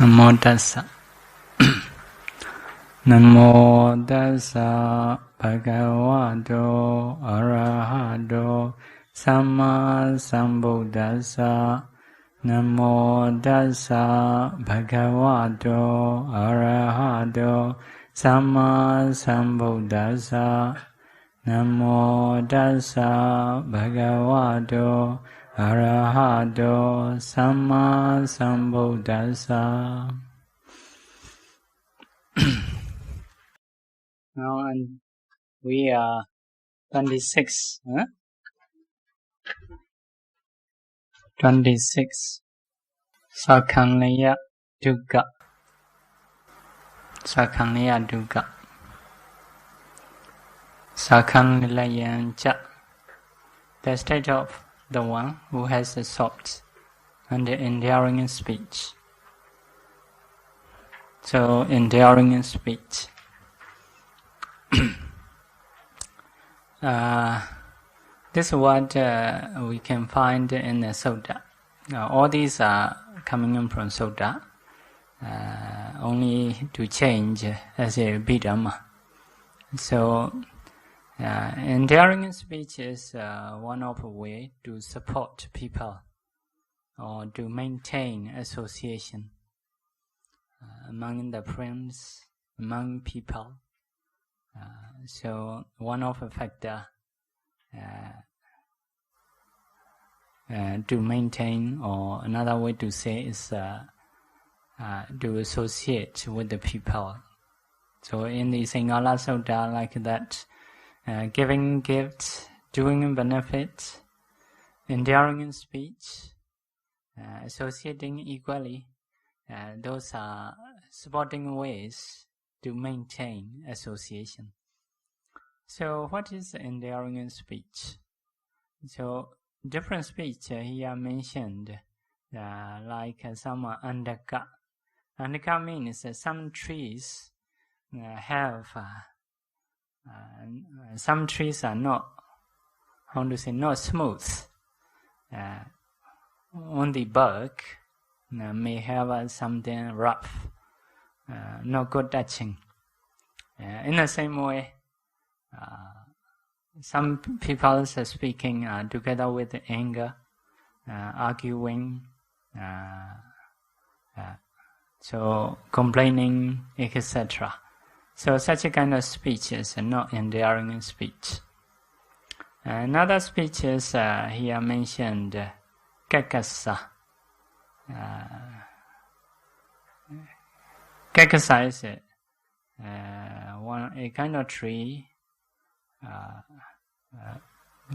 Namo tassa. Namo tassa bhagavato arahato samma sambuddhassa. Namo tassa bhagavato arahato samma sambuddhassa. Namo tassa bhagavato arahato samma sambuddhassa. Now we are 26. 26. Sakhanaya dukkha. Sakhanaya dukkha. Sakhanlayancha. The state of the one who has a soft and enduring speech. So, enduring speech. This is what we can find in the Sutta. All these are coming in from Sutta, only to change as a Abhidhamma. So, enduring speech is one of the ways to support people or to maintain association among the friends, among people. So one of the factors to maintain, or another way to say is to associate with the people. So in the Singhala Sutta, like that, giving gifts, doing benefit, enduring in speech, associating equally, those are supporting ways to maintain association. So what is enduring in speech? So different speech here mentioned, like some andaka. Andaka means some trees have, some trees are not, not smooth. On the bark may have something rough, not good touching. In the same way, some people are speaking together with anger, arguing, so complaining, etc. So such a kind of speech is not enduring speech. Another speech is here mentioned, kakasa. Kakasa is a kind of tree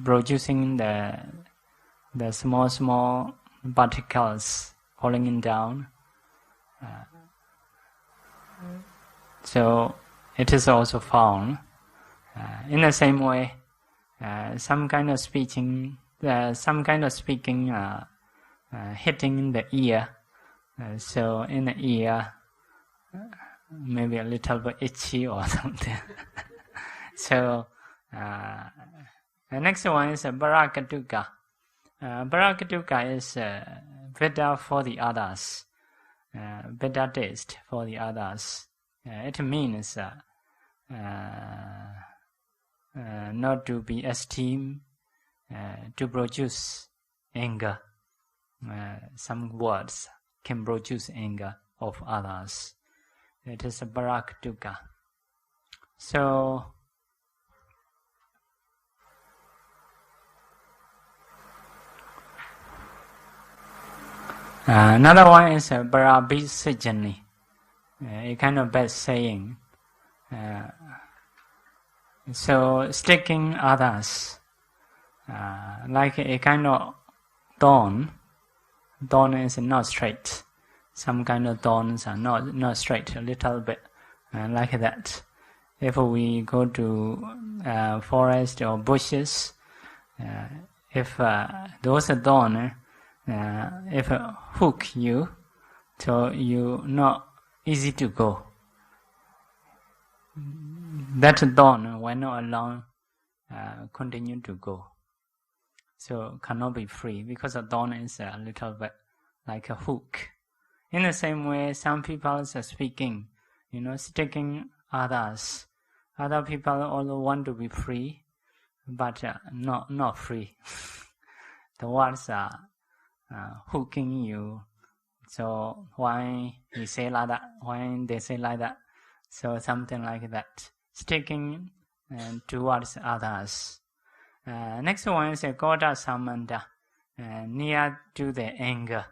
producing the small particles falling down. So it is also found. In the same way, some kind of speaking hitting the ear. So in the ear, maybe a little bit itchy or something. So the next one is barakatuka. Barakatuka is better for the others, better taste for the others. It means not to be esteemed, to produce anger. Some words can produce anger of others. It is a barakatuka. So another one is barabhisajani, a kind of bad saying. So sticking others, like a kind of thorn. Thorn is not straight. Some kind of thorns are not straight, a little bit like that. If we go to forest or bushes, if those thorns, if hook you, so you not easy to go. That thorn will not allow continue to go. So cannot be free because the thorn is a little bit like a hook. In the same way, some people are speaking, sticking others. Other people also want to be free, but not free. The words are hooking you. So why he say like that? Why they say like that? So something like that. Sticking towards others. Next one is Goda Samanda, near to the anger.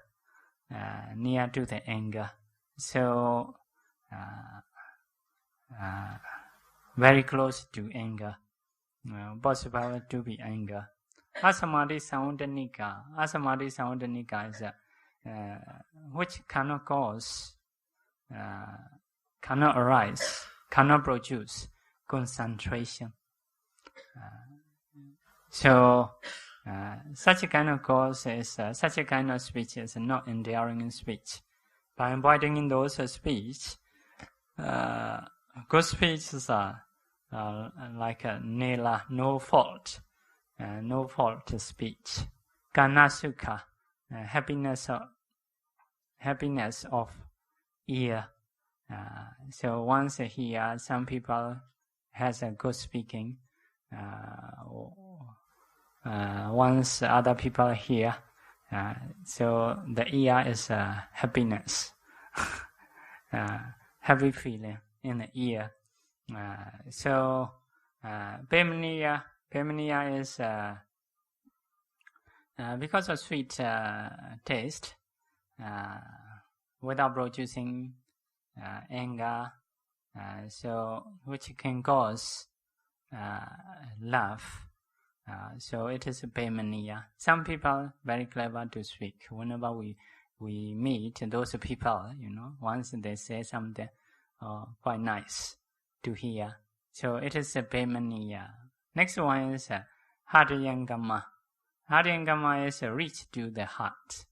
Near to the anger. So very close to anger. Possible to be anger. Asamadhi Saundanika is which cannot cause, cannot arise, cannot produce concentration. So such a kind of cause is such a kind of speech is not enduring speech. By avoiding those speech, good speeches are like a nila, no fault speech. Kana sukha, happiness of ear. So once here, some people has a good speaking. Once other people hear, so the ear is happiness, happy feeling in the ear. So Pemaniya is because of sweet taste, without producing anger, so which can cause love. So it is a Pemaniya. Some people very clever to speak. Whenever we meet those people, once they say something quite nice to hear. So it is a Pemaniya. Next one is Haryangama. Haryangama is reach to the heart.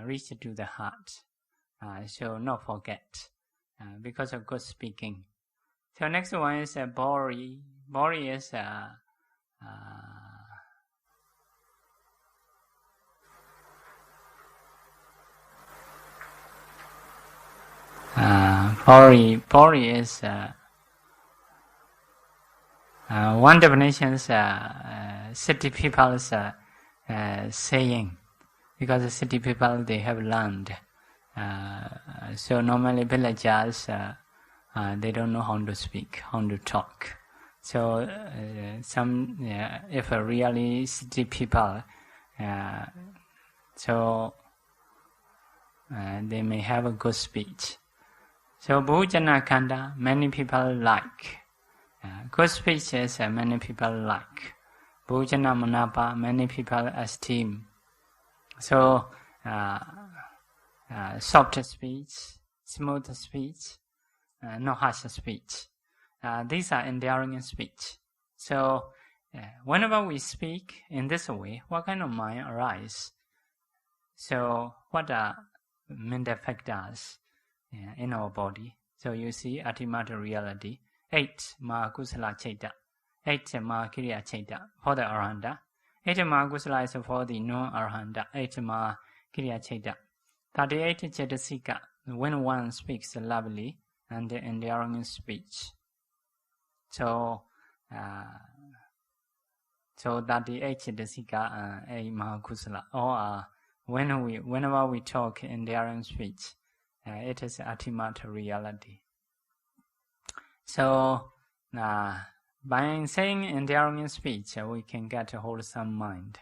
Reach to the heart. So not forget, because of good speaking. So next one is Bori. Bori is Bori is one definition is city people's saying, because the city people they have learned. So normally villagers they don't know how to speak, how to talk. So if a really city people, so they may have a good speech. So Bhujana Kanda, many people like. Good speeches many people like. Bhujana Manapa, many people esteem. So soft speech, smooth speech, no harsh speech. These are enduring speech. So whenever we speak in this way, what kind of mind arises? So what are mental factors in our body? So you see ultimate reality. 8 Mahakusala Chaita, 8 Mahakiriya Chaita for the Arhanta. 8 Mahakusala is for the non-Arhanta. 8 Mahakiriya Chaita. 38 Chetasika, when one speaks lovely and enduring speech. So 38 Chetasika a Mahakusala, or whenever we talk enduring speech, it is ultimate reality. So by saying enduring speech, we can get a wholesome mind.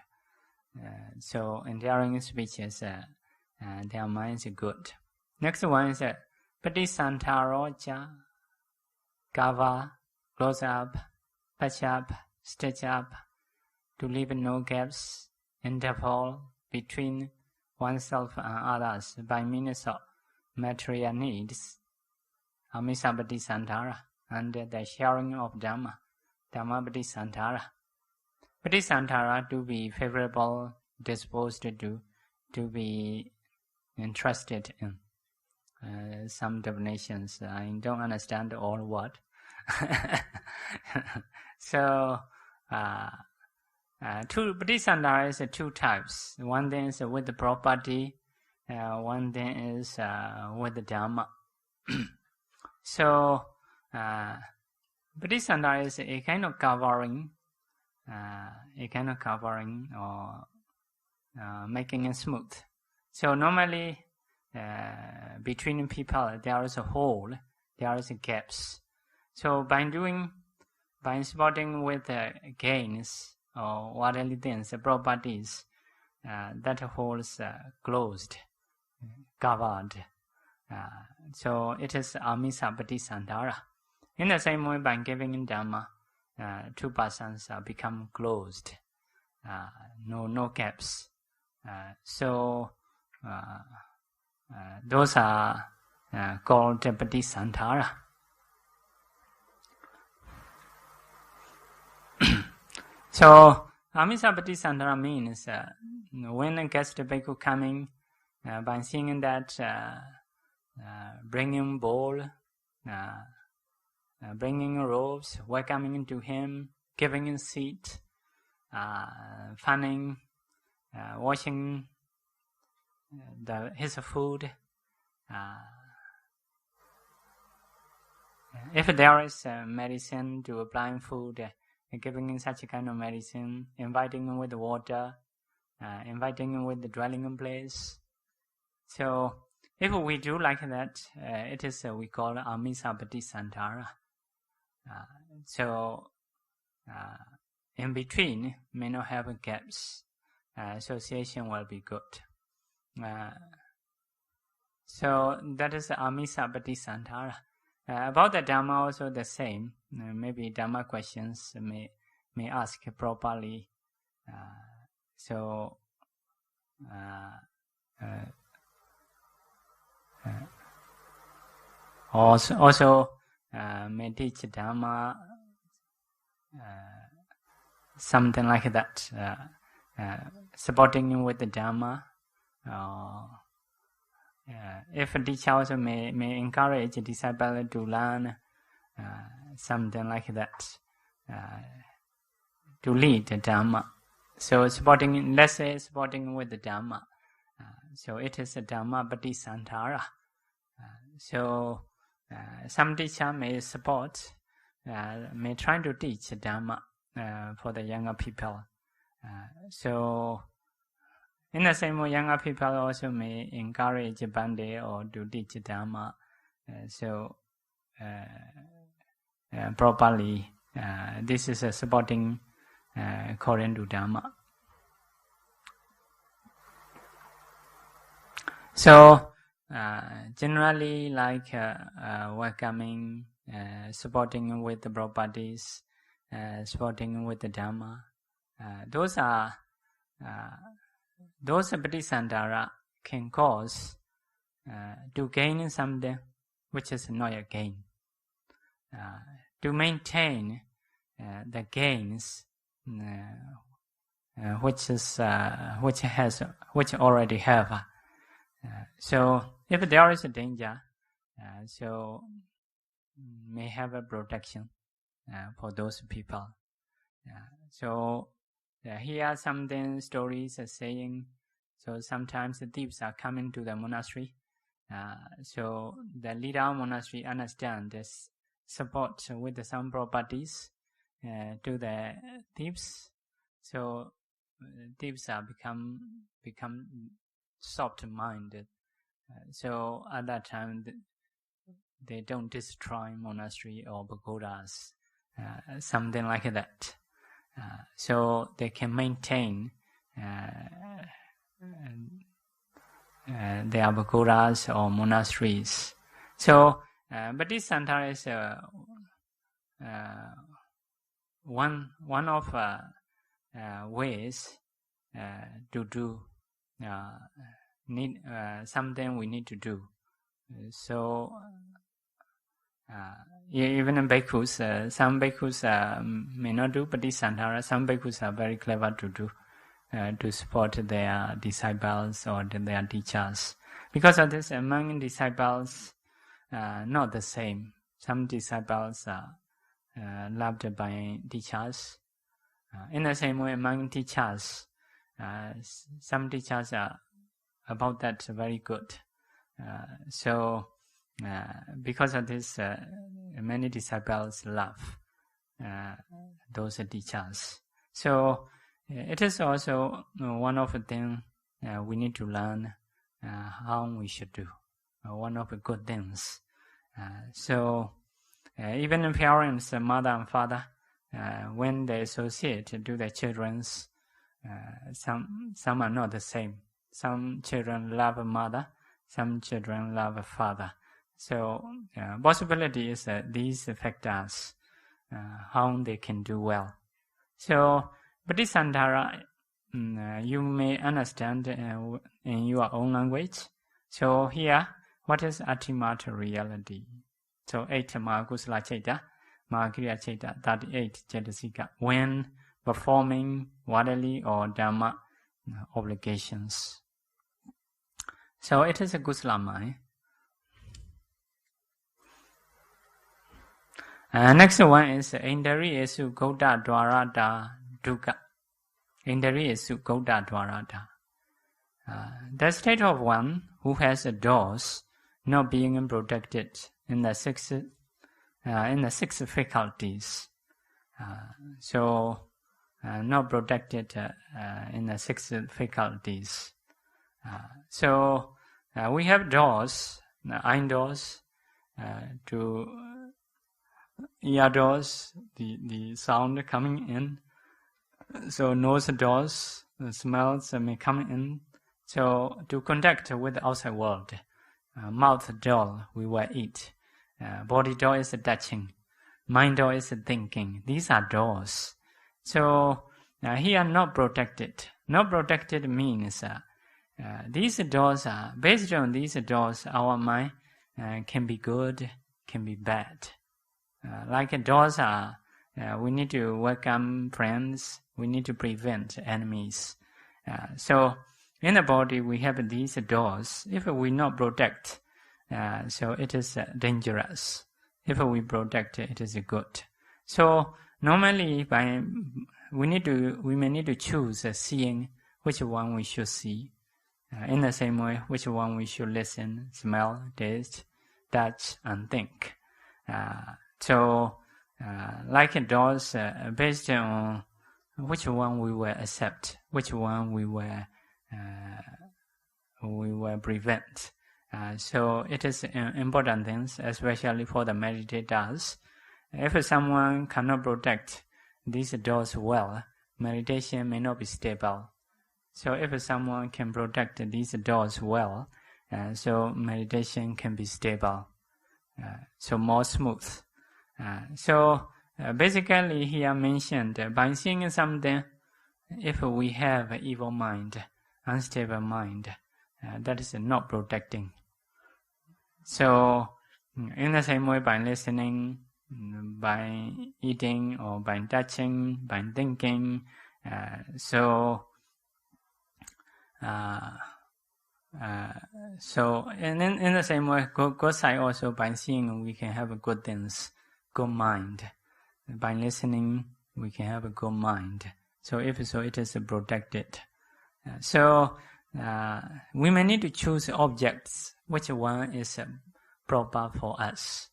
So enduring speeches, their minds are good. Next one is Patisantaroja, cover, close up, patch up, stitch up, to leave no gaps, interval between oneself and others by means of material needs. Amisa Patisantara, and the sharing of Dhamma, Dhamma Patisantara. Patisantara, to be favorable, disposed to be interested in. Some definitions, I don't understand all word. So, Patisantara is two types. One thing is with the property, one thing is with the Dhamma. So, Bodhisattva is a kind of covering, or making it smooth. So normally, between people there is a hole, there is gaps. So by spotting with gains or worldly things, properties, that hole is closed, covered. So it is amisa patisantara. In the same way, by giving in Dhamma, two persons become closed, no gaps. So those are called patisantara. So amisa patisantara means when a guest bhikkhu coming, by seeing that bringing bowl, bringing robes, welcoming to him, giving him seat, fanning, washing his food. If there is medicine to applying food, giving him such a kind of medicine, inviting him with water, inviting him with the dwelling place. So if we do like that, it is we call amisa patisantara. So in between may not have gaps. Association will be good. So that is amisa patisantara. About the Dhamma also the same. Maybe Dhamma questions may ask properly. Also may teach Dhamma, something like that, supporting him with the Dhamma. If a teacher also may encourage a disciple to learn something like that, to lead the Dhamma. So supporting, let's say supporting with the Dhamma. So it is a Dhamma patisantara. So some teacher may support, may try to teach Dhamma for the younger people. So in the same way, younger people also may encourage Bande or to teach Dhamma. Properly, this is a supporting according to Dhamma. So generally, like welcoming, supporting with the properties, supporting with the Dhamma, those patisantara can cause to gain something which is not a gain. To maintain the gains which already have. So if there is a danger, so may have a protection for those people. So here are something stories saying. So sometimes the thieves are coming to the monastery. So the leader of monastery understands this, support with some properties to the thieves. So thieves are become soft-minded. So at that time they don't destroy monastery or pagodas, something like that. So they can maintain their pagodas or monasteries. So Bodhisattva is one of ways to do something we need to do. So even in bhikkhus, some bhikkhus may not do Bodhisattva. Some bhikkhus are very clever to do, to support their disciples or their teachers. Because of this, among disciples, not the same. Some disciples are loved by teachers. In the same way, among teachers, some teachers are about that very good. Because of this, many disciples love those teachers. So it is also one of the things we need to learn how we should do. One of the good things. Even in parents, mother and father, when they associate to their children's, some are not the same. Some children love a mother, some children love a father. So possibility is that these factors, how they can do well. So Bodhisandhara, you may understand in your own language. So here, what is ultimate reality? So 8 Mahakusala Chaita, Mahakriya Chaita, 38 Cetasika, when performing Vadali or Dhamma obligations. So it is a Kusala mind. Next one is Indriyesu Gauda Dwarata Dukkha. Indriyesu Gauda Dwarata. The state of one who has doors not being protected in the six faculties. Not protected in the 6 faculties. We have doors, eye doors, to ear doors, the sound coming in. So nose doors, the smells may come in. So to contact with the outside world. Mouth door, we will eat. Body door is touching. Mind door is thinking. These are doors. So here not protected. Not protected means these doors are, based on these doors, our mind can be good, can be bad. Like doors are, we need to welcome friends, we need to prevent enemies. So in the body we have these doors. If we not protect, so it is dangerous. If we protect, it is good. So normally we may need to choose seeing which one we should see. In the same way, which one we should listen, smell, taste, touch, and think. Like doors, based on which one we will accept, which one we will prevent. So it is important things, especially for the meditators. If someone cannot protect these doors well, meditation may not be stable. So if someone can protect these doors well, so meditation can be stable, so more smooth. Basically here mentioned, by seeing something, if we have an evil mind, unstable mind, that is not protecting. So in the same way, by listening, by eating, or by touching, by thinking, and in the same way, good side also, by seeing we can have good things, good mind. By listening, we can have a good mind. So if so, it is protected. We may need to choose objects, which one is proper for us.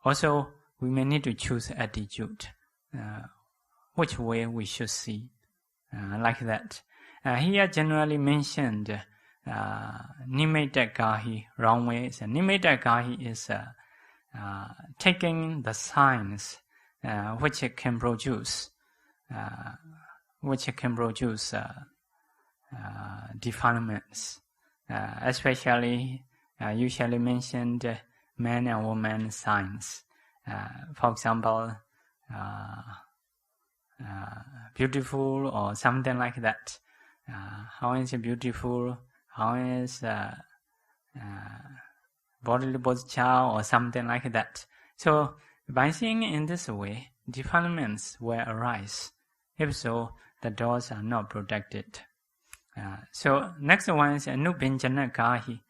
Also, we may need to choose attitude, which way we should see, like that. Here generally mentioned nimitta gahi, wrong way. Nimitta gahi is taking the signs which can produce defilements, especially usually mentioned man and woman signs. For example, beautiful or something like that. How is beautiful? How is bodily posture or something like that? So by seeing in this way, defilements will arise. If so, the doors are not protected. So next one is Janakābhivaṃsa.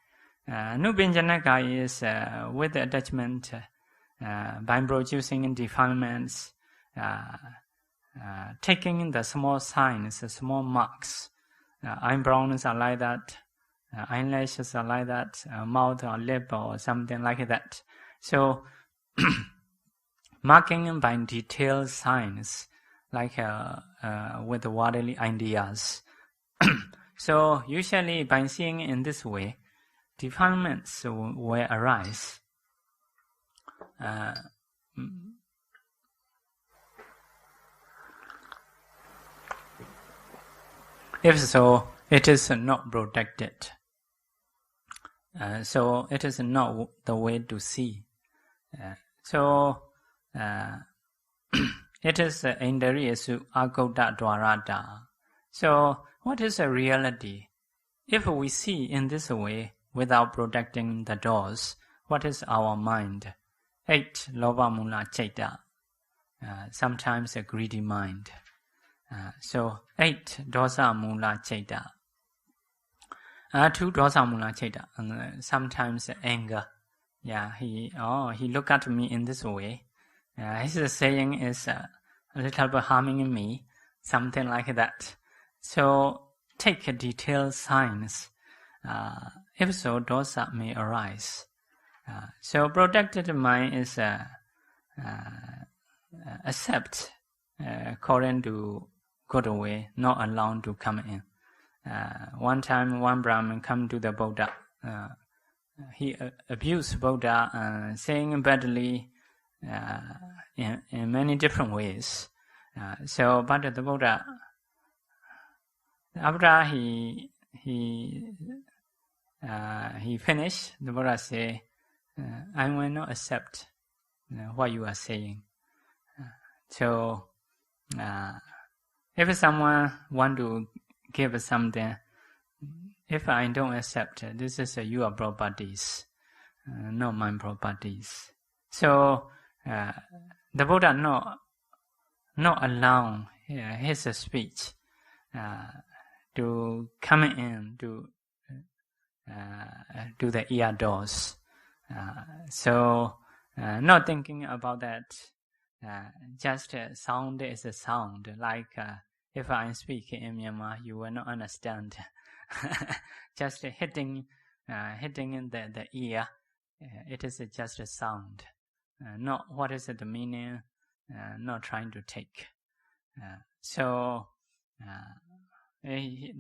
Janakābhivaṃsa is with attachment by producing defilements, taking the small signs, the small marks, eyebrows are like that, eyelashes are like that, mouth or lip or something like that. So, marking by detailed signs, like with worldly ideas. So, usually by seeing in this way, defilements will arise. If so, it is not protected. So it is not the way to see. It is Indriyasu Agauta Dwarata. So what is a reality? If we see in this way without protecting the doors, what is our mind? 8. Loba Mula Chaita. Sometimes a greedy mind. So 8. Dosa Mula Chaita. 2. Dosa Mula Chaita. Sometimes anger. Yeah, he looked at me in this way. His saying is a little bit harming me, something like that. So take detailed signs. If so, dosa may arise. So protected mind is accept according to good way, not allowed to come in. One time, one Brahmin come to the Buddha. He abused Buddha, saying badly in many different ways. But the Buddha, after he finished, the Buddha say, "I will not accept what you are saying." So, if someone want to give something, if I don't accept, this is your properties, not my properties. So the Buddha not allow his speech to come in to the ear doors. Not thinking about that. Just sound is a sound. Like if I speak in Myanmar, you will not understand. Just hitting in the ear, it is just a sound. Not what is the meaning, not trying to take. The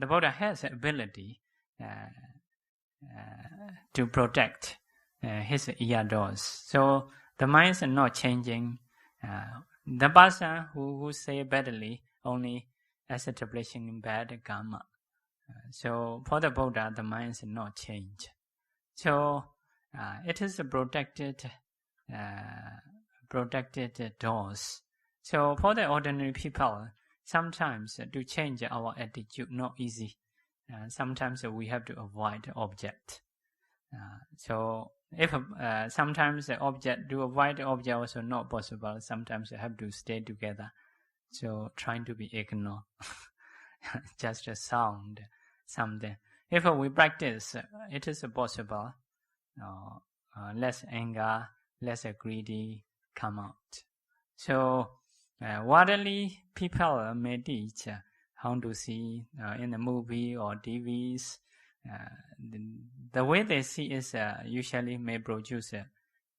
Buddha has the ability to protect his ear doors. So the mind is not changing. The person who say badly only establishing bad karma. So for the Buddha, the mind is not changed. So it is a protected doors. So for the ordinary people, sometimes to change our attitude not easy. Sometimes we have to avoid the object. So if sometimes the object, to avoid the object also not possible. Sometimes you have to stay together. So trying to be ignored, just a sound, something. If we practice, it is possible. Less anger, less greedy come out. So worldly people may teach how to see in the movie or TVs. The way they see is usually may produce a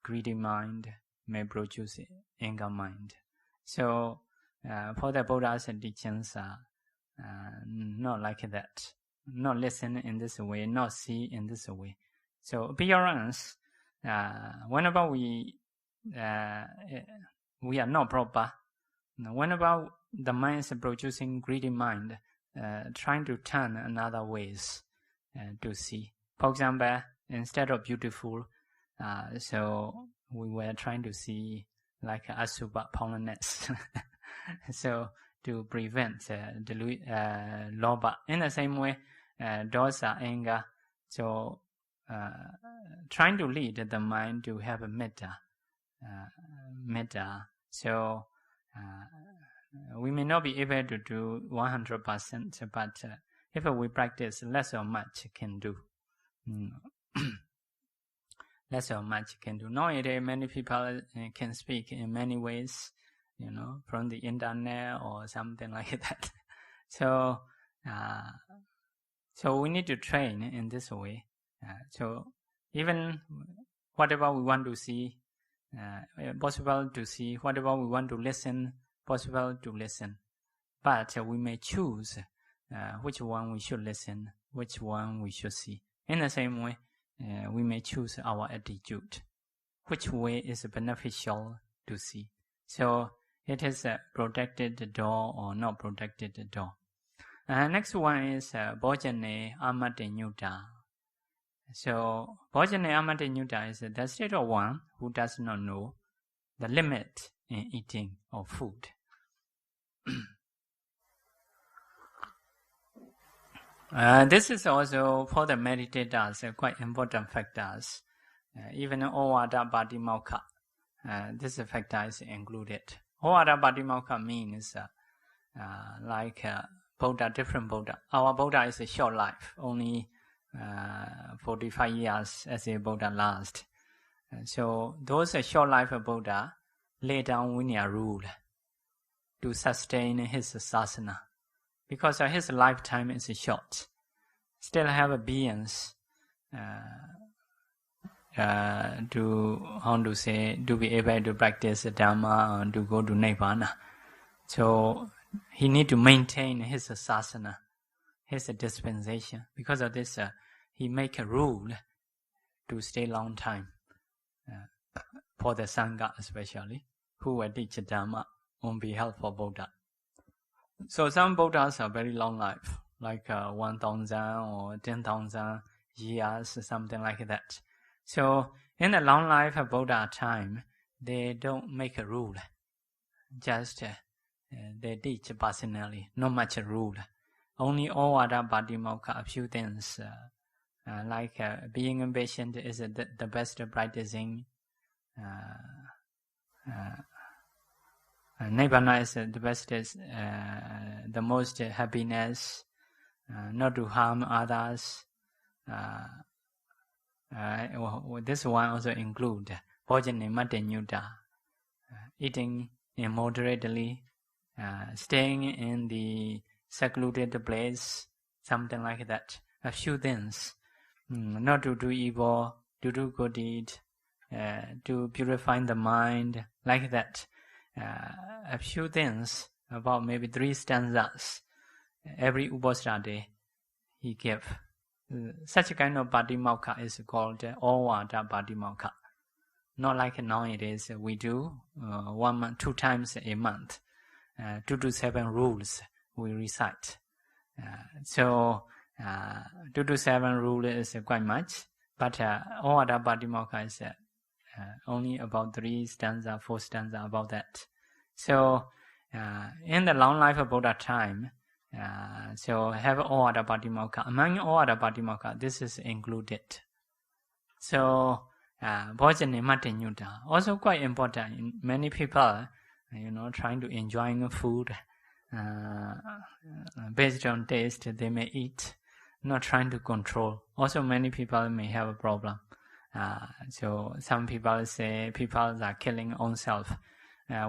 greedy mind, may produce anger mind. So for the Buddha's teachings are not like that. Not listen in this way, not see in this way. So appearance, whenever we are not proper, whenever the mind is producing greedy mind, trying to turn another ways to see. For example, instead of beautiful, so we were trying to see like asubha powerlessness. So to prevent loba. In the same way, dosa, anger. So trying to lead the mind to have a metta. So we may not be able to do 100%, but if we practice, less or much can do. Less or much can do. Nowadays, many people can speak in many ways, from the internet or something like that. So So we need to train in this way. So even whatever we want to see, possible to see. Whatever we want to listen, possible to listen. But we may choose which one we should listen, which one we should see. In the same way, we may choose our attitude, which way is beneficial to see. So it is a protected door or not protected door. Next one is Bhojane Amatinyutta. So Bhojane Amatinyutta is the state of one who does not know the limit in eating of food. This is also for the meditators quite important factors. Even Ovada Patimokha, this factor is included. Ovada Patimokha means like Buddha, different Buddha. Our Buddha is a short life, only 45 years as a Buddha last. So those short life of Buddha lay down Vinaya rule to sustain his sasana. Because his lifetime is short. Still have beings to be able to practice Dhamma and to go to Nibbana. So he need to maintain his sasana, his dispensation. Because of this, he make a rule to stay long time for the Sangha especially, who will teach Dhamma on behalf of Buddha. So some Buddhas are very long life, like 1,000 or 10,000 years, something like that. So in the long life of Buddha time, they don't make a rule. Just they teach personally, not much a rule. Only Ovada Patimokha, a few things, like being impatient is the best practicing. Nibbana is the best, the most happiness, not to harm others. This one also include Bhojane Matinyutta, eating immoderately, staying in the secluded place, something like that. A few things, not to do evil, to do good deed, to purify the mind, like that. A few things, about maybe 3 stanzas, every Upasana day he gave. Such a kind of Patimokha is called Ovada Patimokha. Not like nowadays we do 1 month, 2 times a month. 2 to 7 rules we recite. So 2 to 7 rule is quite much, but Ovada Patimokha is only about 3 stanza, 4 stanza, about that. So in the long life of Buddha time, so have Ovada Patimokha. Among Ovada Patimokha, this is included. So Bhojane Matinyutta, also quite important. Many people, trying to enjoy food based on taste, they may eat, not trying to control. Also many people may have a problem. So some people say people are killing own self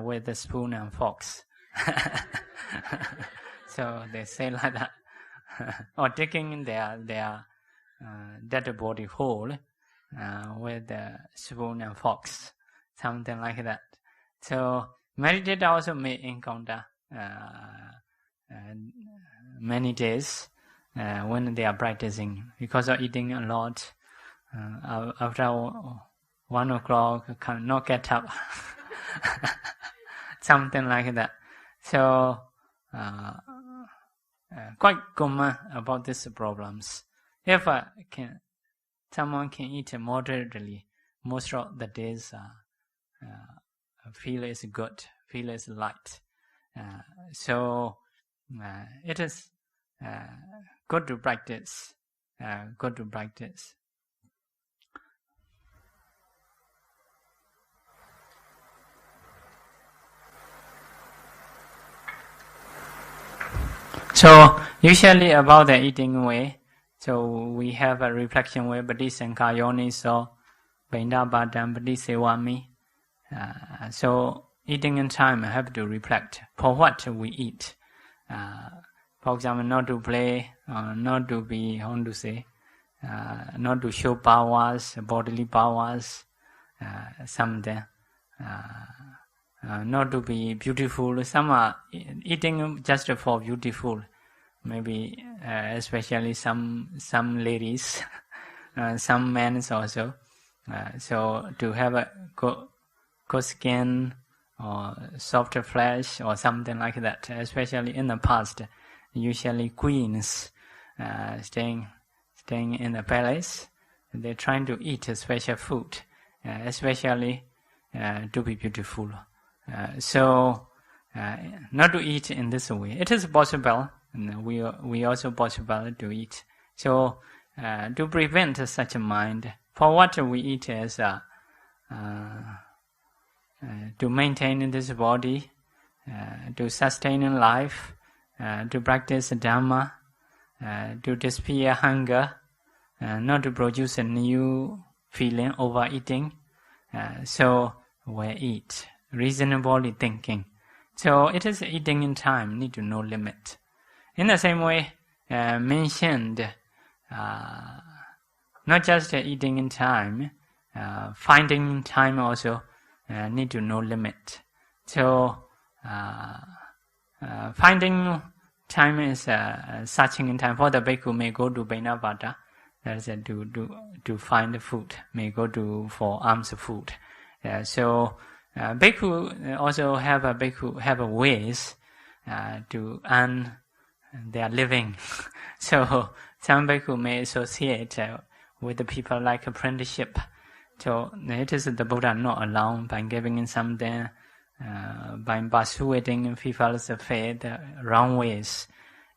with a spoon and forks. So they say like that. Or taking their dead body whole with the spoon and forks, something like that. So meditator also may encounter many days when they are practicing, because of eating a lot. After 1 o'clock, cannot get up. Something like that. So quite common about these problems. If someone can eat moderately, most of the days feel is good, feel is light. So it is good to practice. Good to practice. So usually about the eating way, so we have a reflection way, Pati-sankkhā yoniso, Bindābādam Pati-sewāmi. So eating in time, I have to reflect for what we eat. For example, not to play, not to be, how to say, not to show powers, bodily powers, something, not to be beautiful. Some are eating just for beautiful, maybe especially some ladies, some men also. So to have a good skin or softer flesh or something like that, especially in the past, usually queens staying in the palace, they're trying to eat a special food, especially to be beautiful. So not to eat in this way. It is possible, and we also possible to eat. So to prevent such a mind, for what we eat is to maintain this body, to sustain life, to practice Dhamma, to disappear hunger, not to produce a new feeling overeating. So we eat, reasonably thinking. So it is eating in time, need to know limit. In the same way, mentioned, not just eating in time, finding time also need to know limit. So finding time is searching in time. For the bhikkhu may go to Bainavata, that is to find food, may go to for alms food. So bhikkhu also have a ways to earn their living. So some bhikkhu may associate with the people like apprenticeship. So it is the Buddha not allowed by giving in something, by persuading people's faith wrong ways.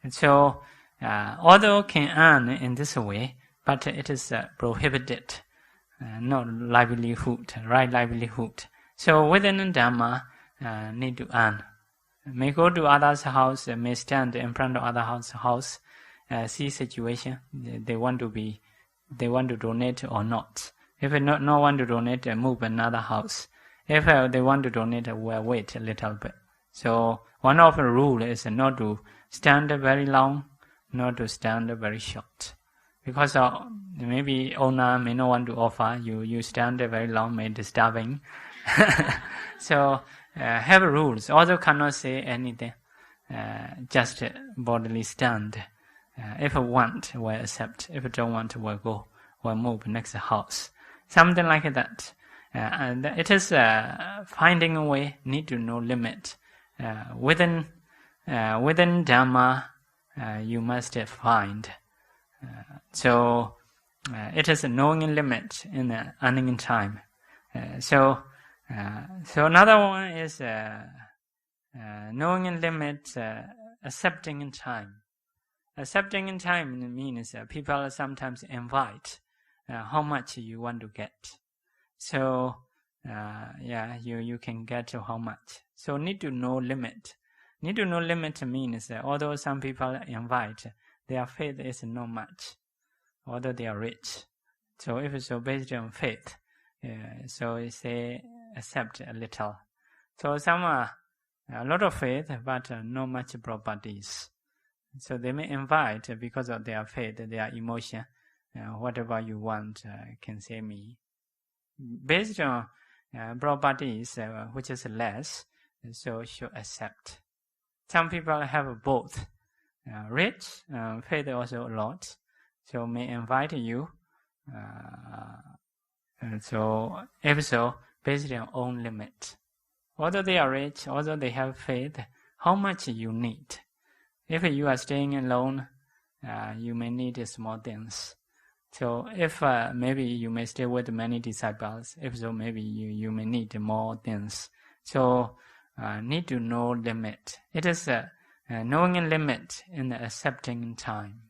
And so although can earn in this way, but it is prohibited, not livelihood, right livelihood. So within Dhamma, need to earn. May go to others' house, may stand in front of other house, see situation. They want to donate or not. If no one to donate, move another house. If they want to donate, we'll wait a little bit. So one of the rule is not to stand very long, not to stand very short. Because maybe owner may not want to offer, you stand very long, may disturbing. So have rules. Also cannot say anything, just bodily stand. If want, we'll accept. If don't want, we'll go. We'll move next house. Something like that. And it is finding a way, need to know limit. Within Dhamma, you must find. So it is knowing a limit in the earning time. So another one is knowing a limit, accepting in time. Accepting in time means people sometimes invite how much you want to get. So you can get to how much. So need to know limit. Need to know limit means although some people invite, their faith is not much, although they are rich. So if it's so based on faith, so say accept a little. So some are a lot of faith, but not much properties. So they may invite because of their faith, their emotion. Whatever you want, can say me. Based on properties, which is less, so should accept. Some people have both. Rich, faith also a lot, so may invite you. So if so, based on own limit. Although they are rich, although they have faith, how much you need? If you are staying alone, you may need small things. So if maybe you may stay with many disciples, if so, maybe you may need more things. So need to know limit. It is knowing a limit in the accepting time.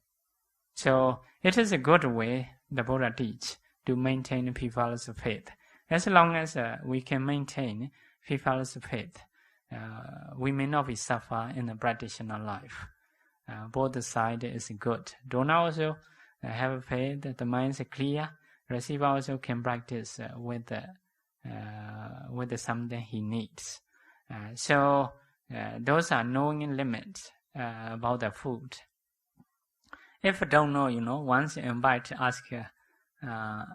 So it is a good way the Buddha teach to maintain people's faith. As long as we can maintain people's faith, we may not be suffer in the practitioner life. Both sides is good. Donor also have faith, the mind is clear. Receiver also can practice with something he needs. So those are knowing limits about the food. If you don't know, once you invite, ask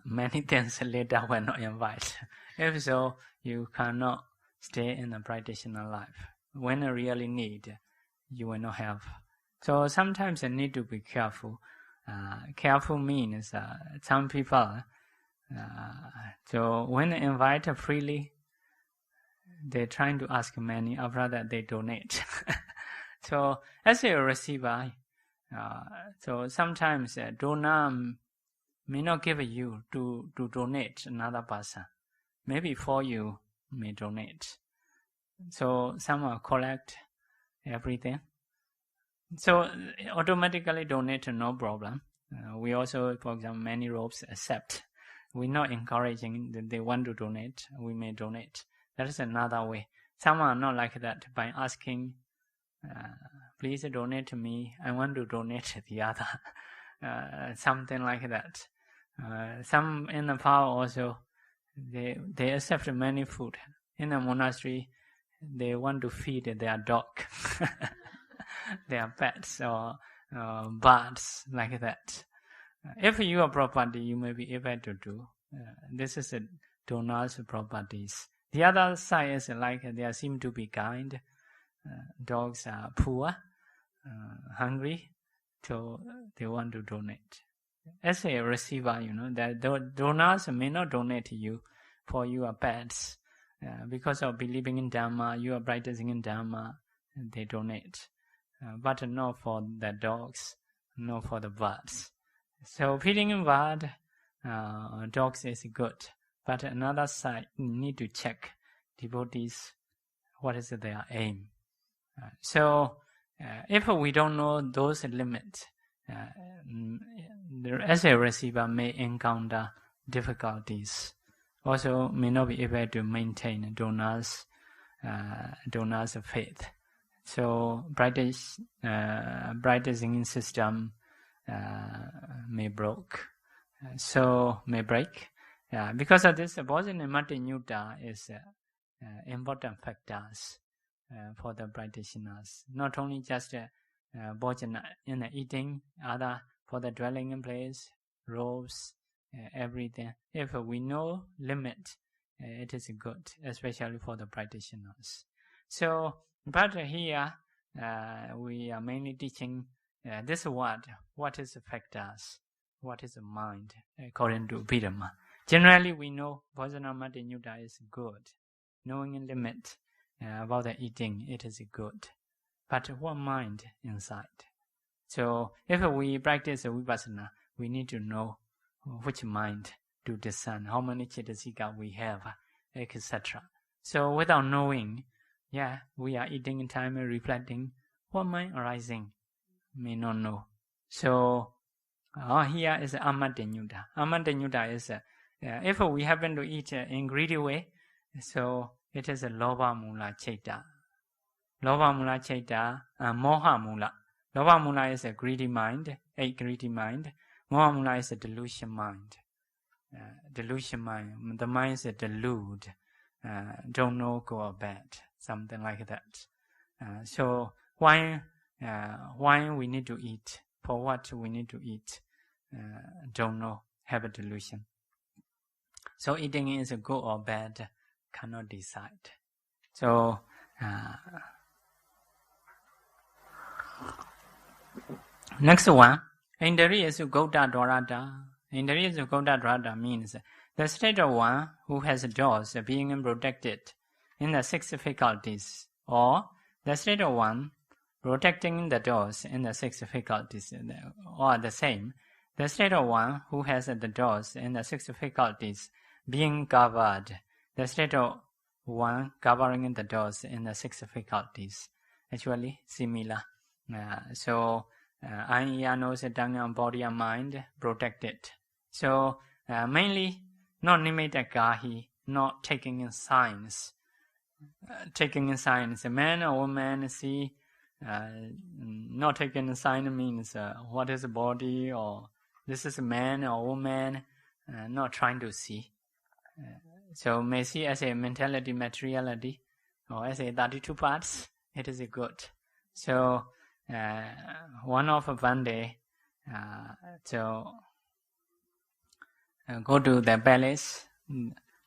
many things later when not invite. If so, you cannot stay in the practitioner life. When you really need, you will not have. So sometimes you need to be careful. Careful means some people, so when they invite freely, they're trying to ask many, after that they donate. So as a receiver, so sometimes donor may not give you to donate another person. Maybe for you may donate. So some collect everything. So automatically donate, no problem. We also, for example, many robes accept. We're not encouraging that they want to donate. We may donate. That is another way. Some are not like that by asking, please donate to me. I want to donate to the other. Something like that. Some in the Nepal also, they accept many food. In the monastery, they want to feed their dog, their pets or birds, like that. If you are property, you may be able to do. This is a donor's properties. The other side is like they seem to be kind. Dogs are poor, hungry, so they want to donate. As a receiver, that donors may not donate to you for your pets. Because of believing in Dhamma, you are practicing in Dhamma, they donate. But not for the dogs, not for the birds. So feeding in bird, dogs is good. But another side, you need to check devotees, what is their aim. So if we don't know those limits, as a receiver may encounter difficulties. Also may not be able to maintain donors' faith. So practicing system may break. Because of this, Bhojana Mati Nyutta is important factors for the practitioners. Not only just Bhojana in the eating, other for the dwelling in place, robes, everything. If we know limit, it is good, especially for the practitioners. So, but here we are mainly teaching this word. What is the factors? What is the mind? According to Abhidhamma. Generally, we know Bhojana Mati Nyutta is good. Knowing a limit about the eating, it is good. But what mind inside? So, if we practice vipassana, we need to know which mind to discern, how many cetasika we have, etc. So without knowing, we are eating in time and reflecting, what mind arising, may not know. So here is Amata Nyutta. Amata Nyutta is, if we happen to eat in greedy way, so it is a Lobha Mula Chaita. Lobha Mula Chaita and Moha Mula. Lobha Mula is a greedy mind, a greedy mind. Moha Mula is a delusion mind. Delusion mind. The mind is a delude. Don't know, good or bad. Something like that. So why we need to eat? For what we need to eat? Don't know. Have a delusion. So eating is good or bad. Cannot decide. So next one. Indriya Sugota Dwarata. Indriya Sugota Dwarata means the state of one who has doors being protected in the six faculties, or the state of one protecting the doors in the six faculties, or the same. The state of one who has the doors in the six faculties being covered. The state of one covering the doors in the six faculties. Actually, similar. So Anya knows the tongue and body and mind protected. So mainly not nimitta gahi, not taking in signs. Taking in signs, a man or woman see, not taking in sign means what is the body, or this is a man or woman, not trying to see. So may see as a mentality, materiality, or as a 32 parts, it is a good. So one day, so go to the palace.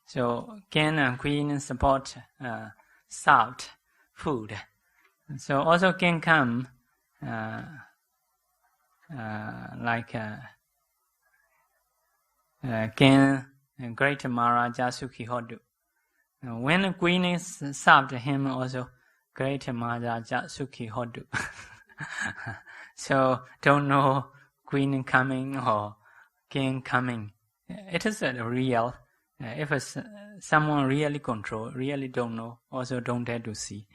So king and queen support served food. So also king come like king great Maharaja Sukhihodu. When the queen is served him also great Maharaja Sukhihodu. So don't know queen coming or king coming. It is real. If someone really control, really don't know, also don't dare to see.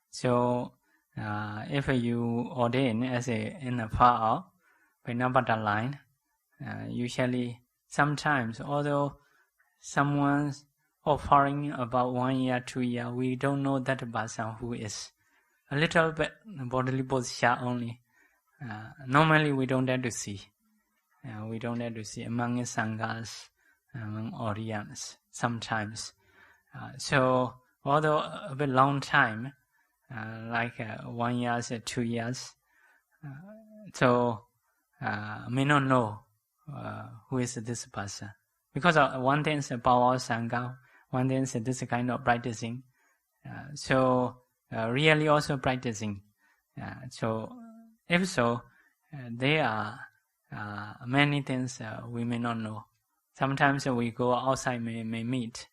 So if you ordain as in a Pa-Auk, Venerable line, usually sometimes, although someone's offering about 1 year, 2 years, we don't know that person who is. A little bit bodily posture only. Normally we don't dare to see. We don't dare to see among sanghas, among audience sometimes. So although a bit long time, like 1 year, 2 years, so may not know who is this person. Because one thing is power sangha, one thing is this kind of practicing. So really also practicing. So if so, there are many things we may not know. Sometimes we go outside, may meet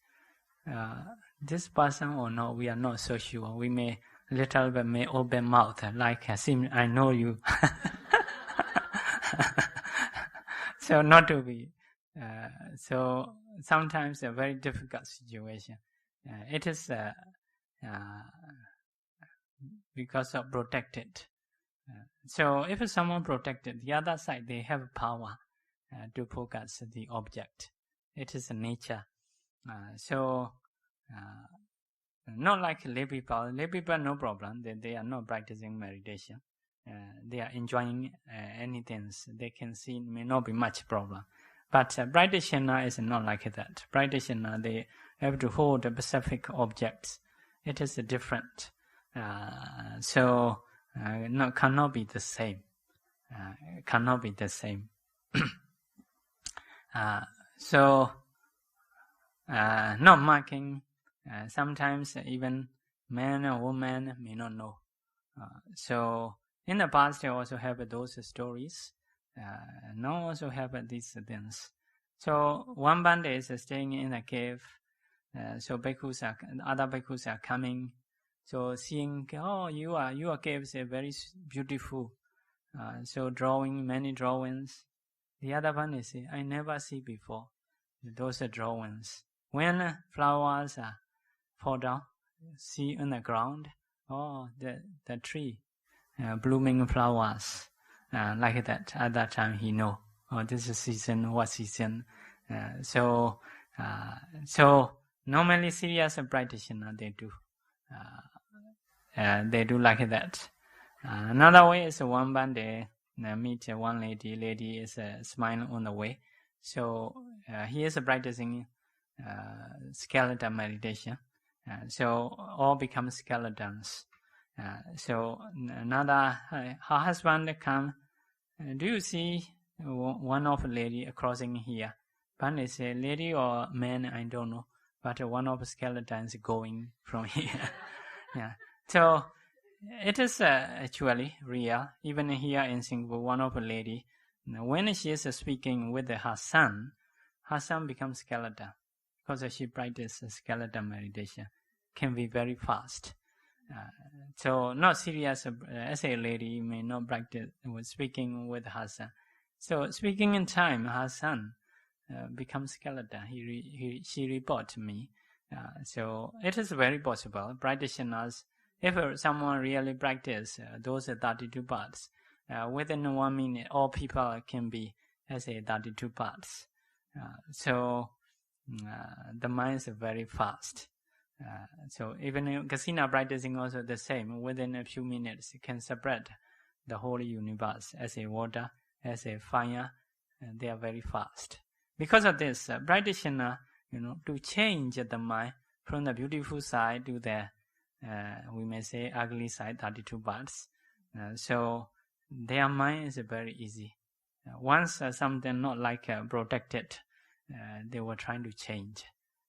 this person or not, we are not so sure. We may little bit may open mouth like I know you. So not to be. So sometimes a very difficult situation. It is because of protected. So if someone protected, the other side they have power to focus the object. It is a nature. So not like lay people. Lay people no problem. They are not practicing meditation. They are enjoying anything they can see. May not be much problem. But practitioner is not like that. Practitioner they have to hold the specific objects. It is different. So cannot be the same. Cannot be the same. So not marking. Sometimes even man or woman may not know. So in the past they also have those stories. Now also have these things. So one Bhante is staying in a cave. So other bhikkhus are coming. So seeing, oh, your cave is very beautiful. So drawing many drawings. The other one is, I never see before. Those are drawings. When flowers fall down, see on the ground, oh, the tree, blooming flowers, like that. At that time he know, oh, this is season, what season. So normally serious practitioner they do. They do like that. Another way is one Bhante meet one lady. Lady is smiling on the way. So he is practicing skeleton meditation. So all become skeletons. So another her husband come. Do you see one of lady crossing here? Bhante say lady or man I don't know, but one of skeletons going from here. Yeah. So it is actually real. Even here in Singapore, one of a lady, when she is speaking with her son becomes skeleton because she practices skeleton meditation. Can be very fast. So not serious as a lady may not practice with speaking with her son. So speaking in time, her son becomes skeleton. She report to me. So it is very possible. Practitioners, if someone really practice those 32 parts, within 1 minute, all people can be as a 32 parts. So the mind is very fast. So even in Kasina practicing also the same. Within a few minutes, it can spread the whole universe as a water, as a fire. And they are very fast. Because of this, practitioner, to change the mind from the beautiful side to the we may say ugly side, 32 parts. So their mind is very easy. Once something not like protected, they were trying to change.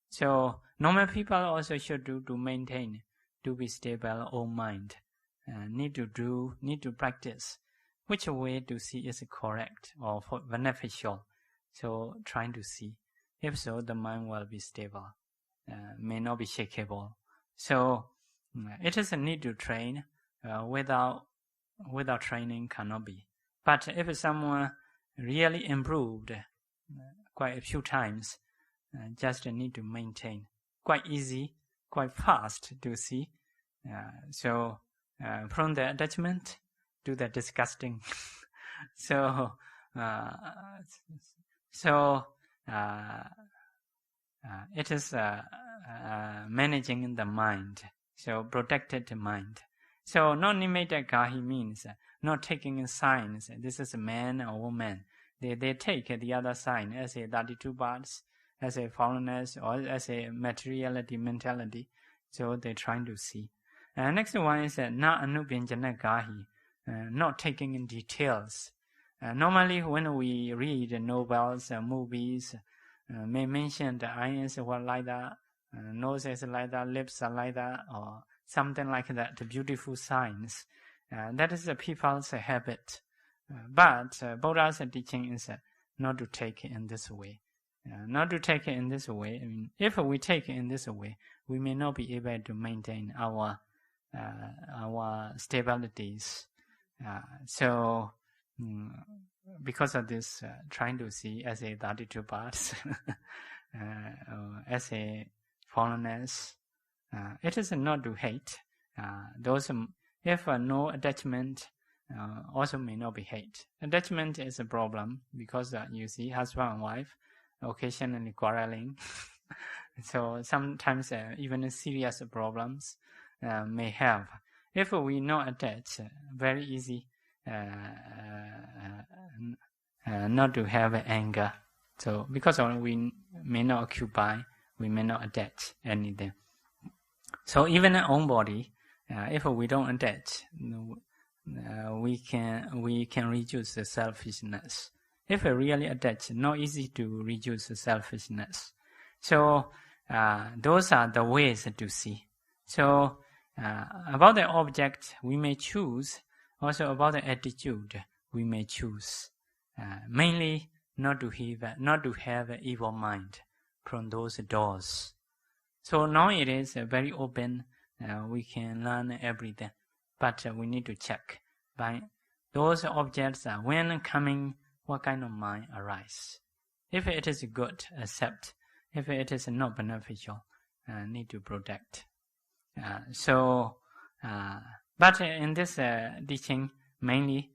So normal people also should do to maintain, to be stable own mind. Need to practice which way to see is correct or beneficial. So trying to see. If so, the mind will be stable, may not be shakeable. So it is a need to train. Without training cannot be. But if someone really improved quite a few times, just need to maintain. Quite easy, quite fast to see. So from the attachment to the disgusting. So it is managing the mind. So protected mind. So non-nimitta gahi means not taking signs. This is a man or woman. They take the other sign as a 32 parts, as a foreigners, or as a materiality, mentality. So they're trying to see. Next one is na anubinjana gahi, not taking in details. Normally when we read novels, movies, may mention the eyes were like that, nose is like that, lips are like that, or something like that, the beautiful signs. That is the people's habit. But Buddha's teaching is not to take it in this way. Not to take it in this way. I mean, if we take it in this way, we may not be able to maintain our stabilities. So because of this, trying to see as a 32 parts, as a foreigners, it is not to hate. Those if no attachment, also may not be hate. Attachment is a problem because you see husband and wife occasionally quarreling. So sometimes even serious problems may have. If we not attach, very easy not to have anger. So because we may not occupy, we may not attach anything. So even our own body, if we don't attach, we can reduce the selfishness. If we really attach, not easy to reduce the selfishness. So those are the ways to see. So about the object, we may choose. Also about the attitude, we may choose. Mainly not to have an evil mind from those doors. So now it is very open. We can learn everything, but we need to check by those objects. When coming, what kind of mind arise? If it is good, accept. If it is not beneficial, need to protect. But in this teaching, mainly,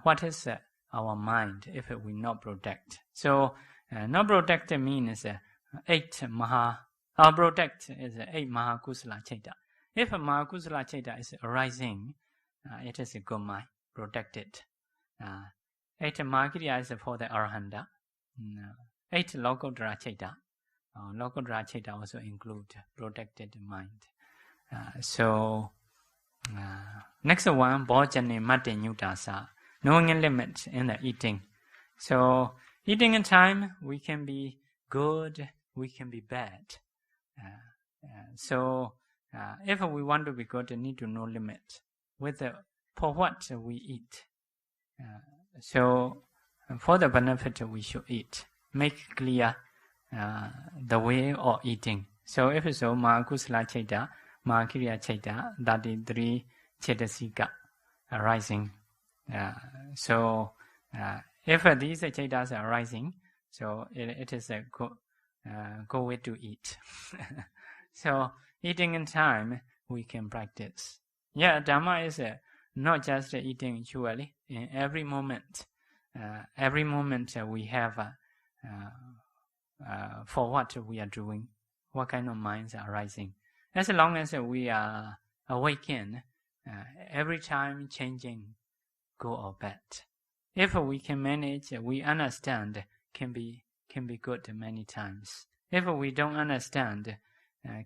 what is our mind if we not protect? So, not protect means 8 Maha. Our protect is 8 Maha Kusala Chaita. If a Maha Kusala Chaita is arising, it is a good mind, protected. 8 Mahakriya is for the Arahanta. 8 Lokodara Chaita. Lokodara Chaita also include protected mind. Next one, Bhojane Mate Nyutasa, knowing a limit in the eating. So, eating in time, we can be good, we can be bad. If we want to be good, we need to know limit for what we eat. For the benefit, we should eat. Make clear the way of eating. So, if so, Mahakusala Chaita, Mahakriya Chaita, 33 Chetasika arising. If these Chaitas are arising, so it is a good way to eat. So, eating in time, we can practice. Yeah, Dhamma is not just eating usually. In every moment we have for what we are doing, what kind of minds are arising. As long as we are awakened, every time changing, good or bad. If we can manage, we understand, can be good many times. If we don't understand,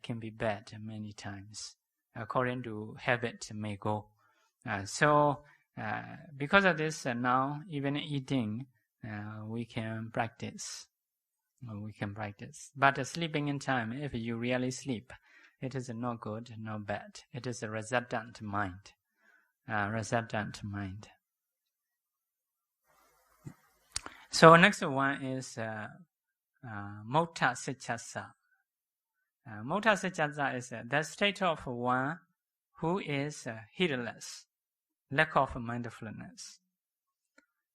can be bad many times. According to habit may go. Because of this, now even eating, we can practice. But sleeping in time, if you really sleep, it is not good, not bad. It is a resultant mind. So next one is Mota Sichasa. Mota Sichasa is the state of one who is heedless, lack of mindfulness.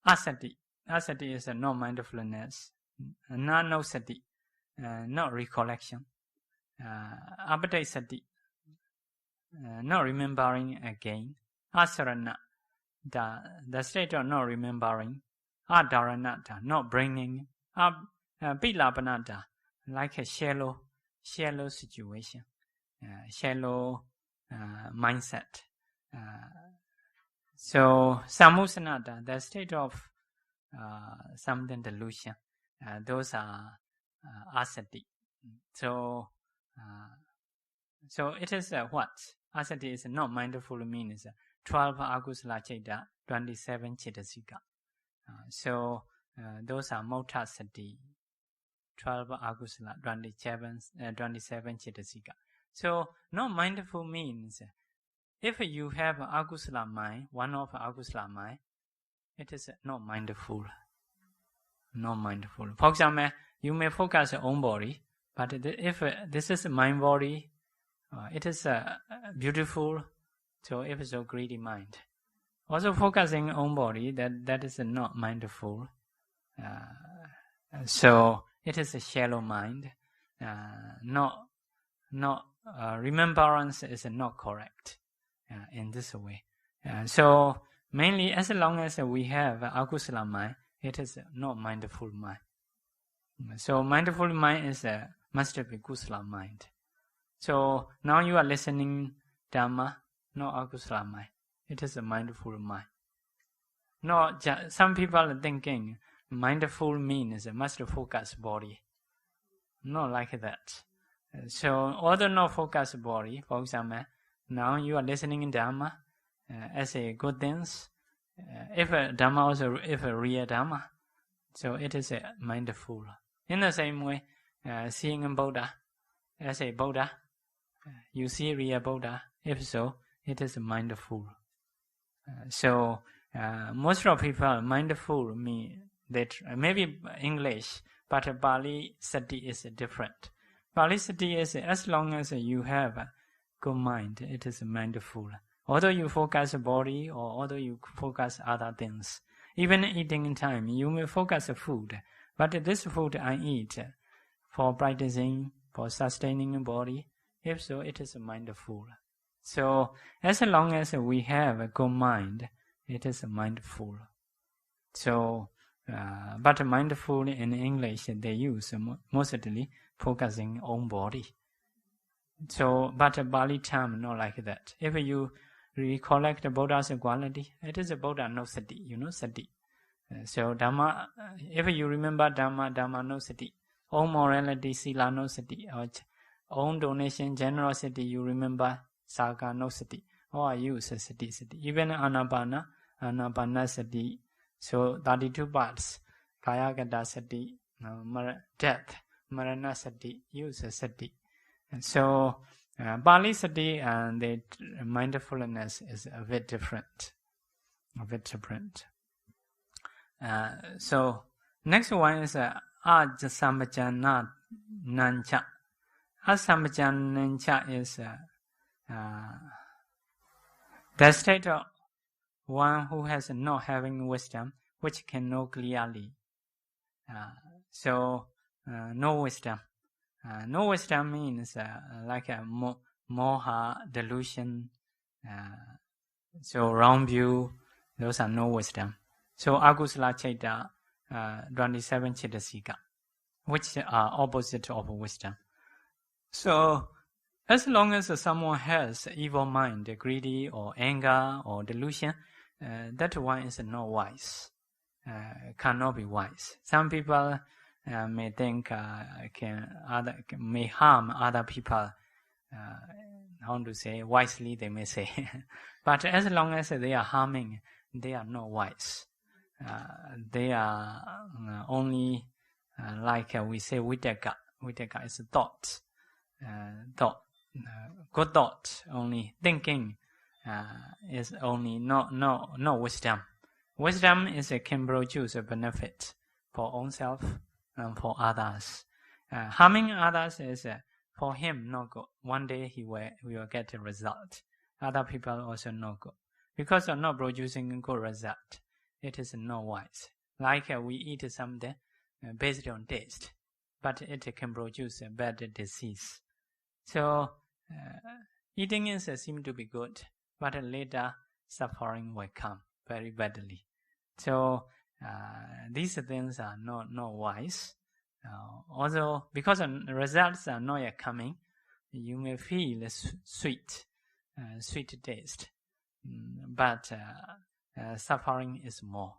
Asati is no mindfulness, no sati, not recollection. Abhidhamma, not remembering again. Asarana, the state of not remembering. Adharanata, not bringing. Bilabanata, like a shallow situation, shallow mindset. So samusanata, the state of something delusion. Those are asati. So it is what? Asati is not mindful means 12 akusala citta, 27 cittasika. So those are mota sati, 12 akusala, 27 cittasika. So not mindful means if you have akusala mind, one of akusala mind, it is not mindful. Not mindful. For example, you may focus on your own body, but if this is mind body, it is beautiful. So if it's a greedy mind, also focusing on own body, that is not mindful. So it is a shallow mind. Not remembrance is not correct in this way. So mainly, as long as we have akusala mind, it is not mindful mind. So mindful mind is must be kusala mind. So now you are listening Dhamma, not akusala mind. It is a mindful mind. Some people are thinking mindful means must focus body. Not like that. So although not focus body, for example, now you are listening in Dhamma as a good things. If a Dhamma also, if a real Dhamma, so it is a mindful. In the same way, seeing a Buddha as a Buddha, you see real Buddha. If so, it is mindful. So most of people mindful mean that maybe English, but Pali Sati is different. Pali Sati is as long as you have a good mind, it is mindful. Although you focus body or although you focus other things, even eating in time, you may focus food. But this food I eat for practicing, for sustaining body, if so, it is mindful. So as long as we have a good mind, it is mindful. So, but mindful in English they use mostly focusing on body. So, but Bali term not like that. If you recollect the Buddha's quality, it is a Buddha no sati, sati. So Dhamma, if you remember Dhamma no sati. Own morality, sila no sati. Or own donation, generosity, you remember Saka no sati. Or I use sati. Even Anapana sati. So 32 parts. Kayagata sati, death, marana sati, use sati. So Pali sati and the mindfulness is a bit different. So next one is Ajasambhajana Nancha. Asambhajana Nancha is the state of one who has not having wisdom, which can know clearly. So no wisdom. No wisdom means like a moha, delusion, so wrong view, those are no wisdom. So akusala citta, 27 cittasika, which are opposite of wisdom. So as long as someone has evil mind, greedy or anger or delusion, that one is not wise, cannot be wise. Some people may think may harm other people how to say, wisely they may say. But as long as they are harming, they are not wise. They are only like we say vitaka. Vitaka is thought. Good thought only. Thinking is only no wisdom. Wisdom can produce a benefit for oneself and for others. Harming others is for him not good. One day he will get a result. Other people also not good. Because of not producing a good result, it is not wise. Like we eat something based on taste, but it can produce a bad disease. So eating is seem to be good, but later suffering will come very badly. So these things are not wise. Also, because the results are not yet coming, you may feel sweet taste, but suffering is more.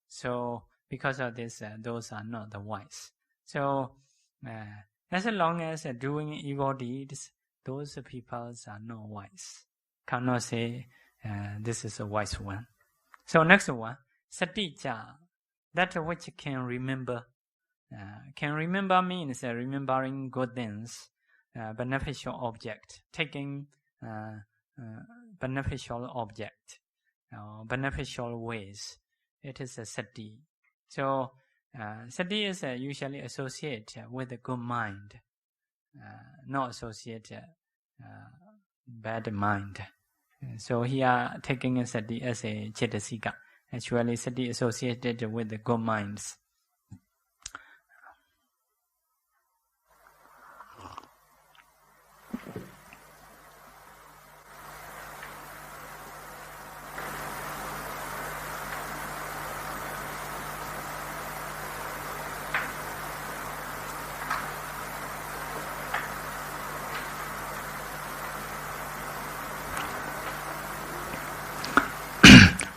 So because of this, those are not the wise. So as long as doing evil deeds, those people are not wise. Cannot say this is a wise one. So next one, satija, that which can remember. Can remember means remembering good things, beneficial object, taking beneficial object, beneficial ways. It is a sati. So sati is usually associated with a good mind, not associated bad mind. So here taking a sati as a cetasika. Actually, sati associated with the good minds.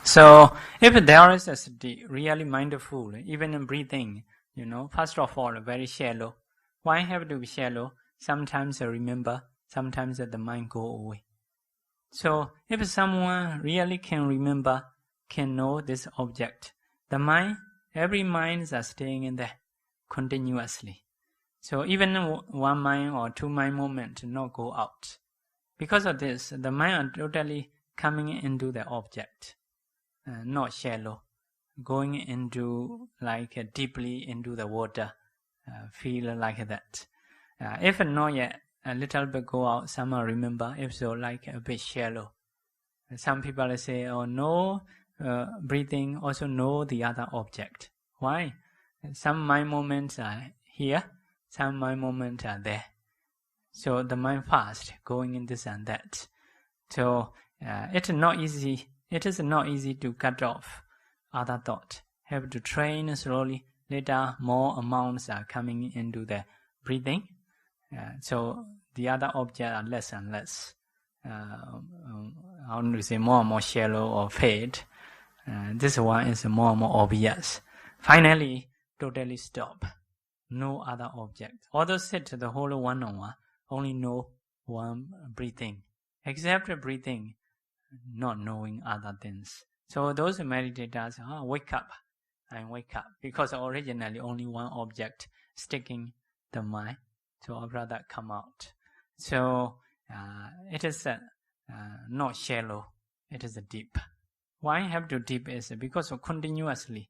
So, if there is a sati, really mindful, even in breathing, first of all, very shallow. Why have to be shallow? Sometimes remember, sometimes the mind go away. So, if someone really can remember, can know this object, the mind, every mind is staying in there continuously. So, even one mind or two mind movement not go out. Because of this, the mind are totally coming into the object. Not shallow, going into deeply into the water, feel like that. If not yet, a little bit go out, some remember, if so, like a bit shallow. Some people say, oh no, breathing, also know the other object. Why? Some mind moments are here, some mind moments are there. So the mind fast, going in this and that. So it's not easy. It is not easy to cut off other thought. Have to train slowly. Later, more amounts are coming into the breathing. So the other objects are less and less. How do you say, more and more shallow or fade. This one is more and more obvious. Finally, totally stop. No other object. Although sit the whole one-on-one, only know one breathing. Except breathing, not knowing other things. So those meditators wake up and wake up, because originally only one object sticking the mind. So after that come out. So it is not shallow, it is deep. Why have to deep is because of continuously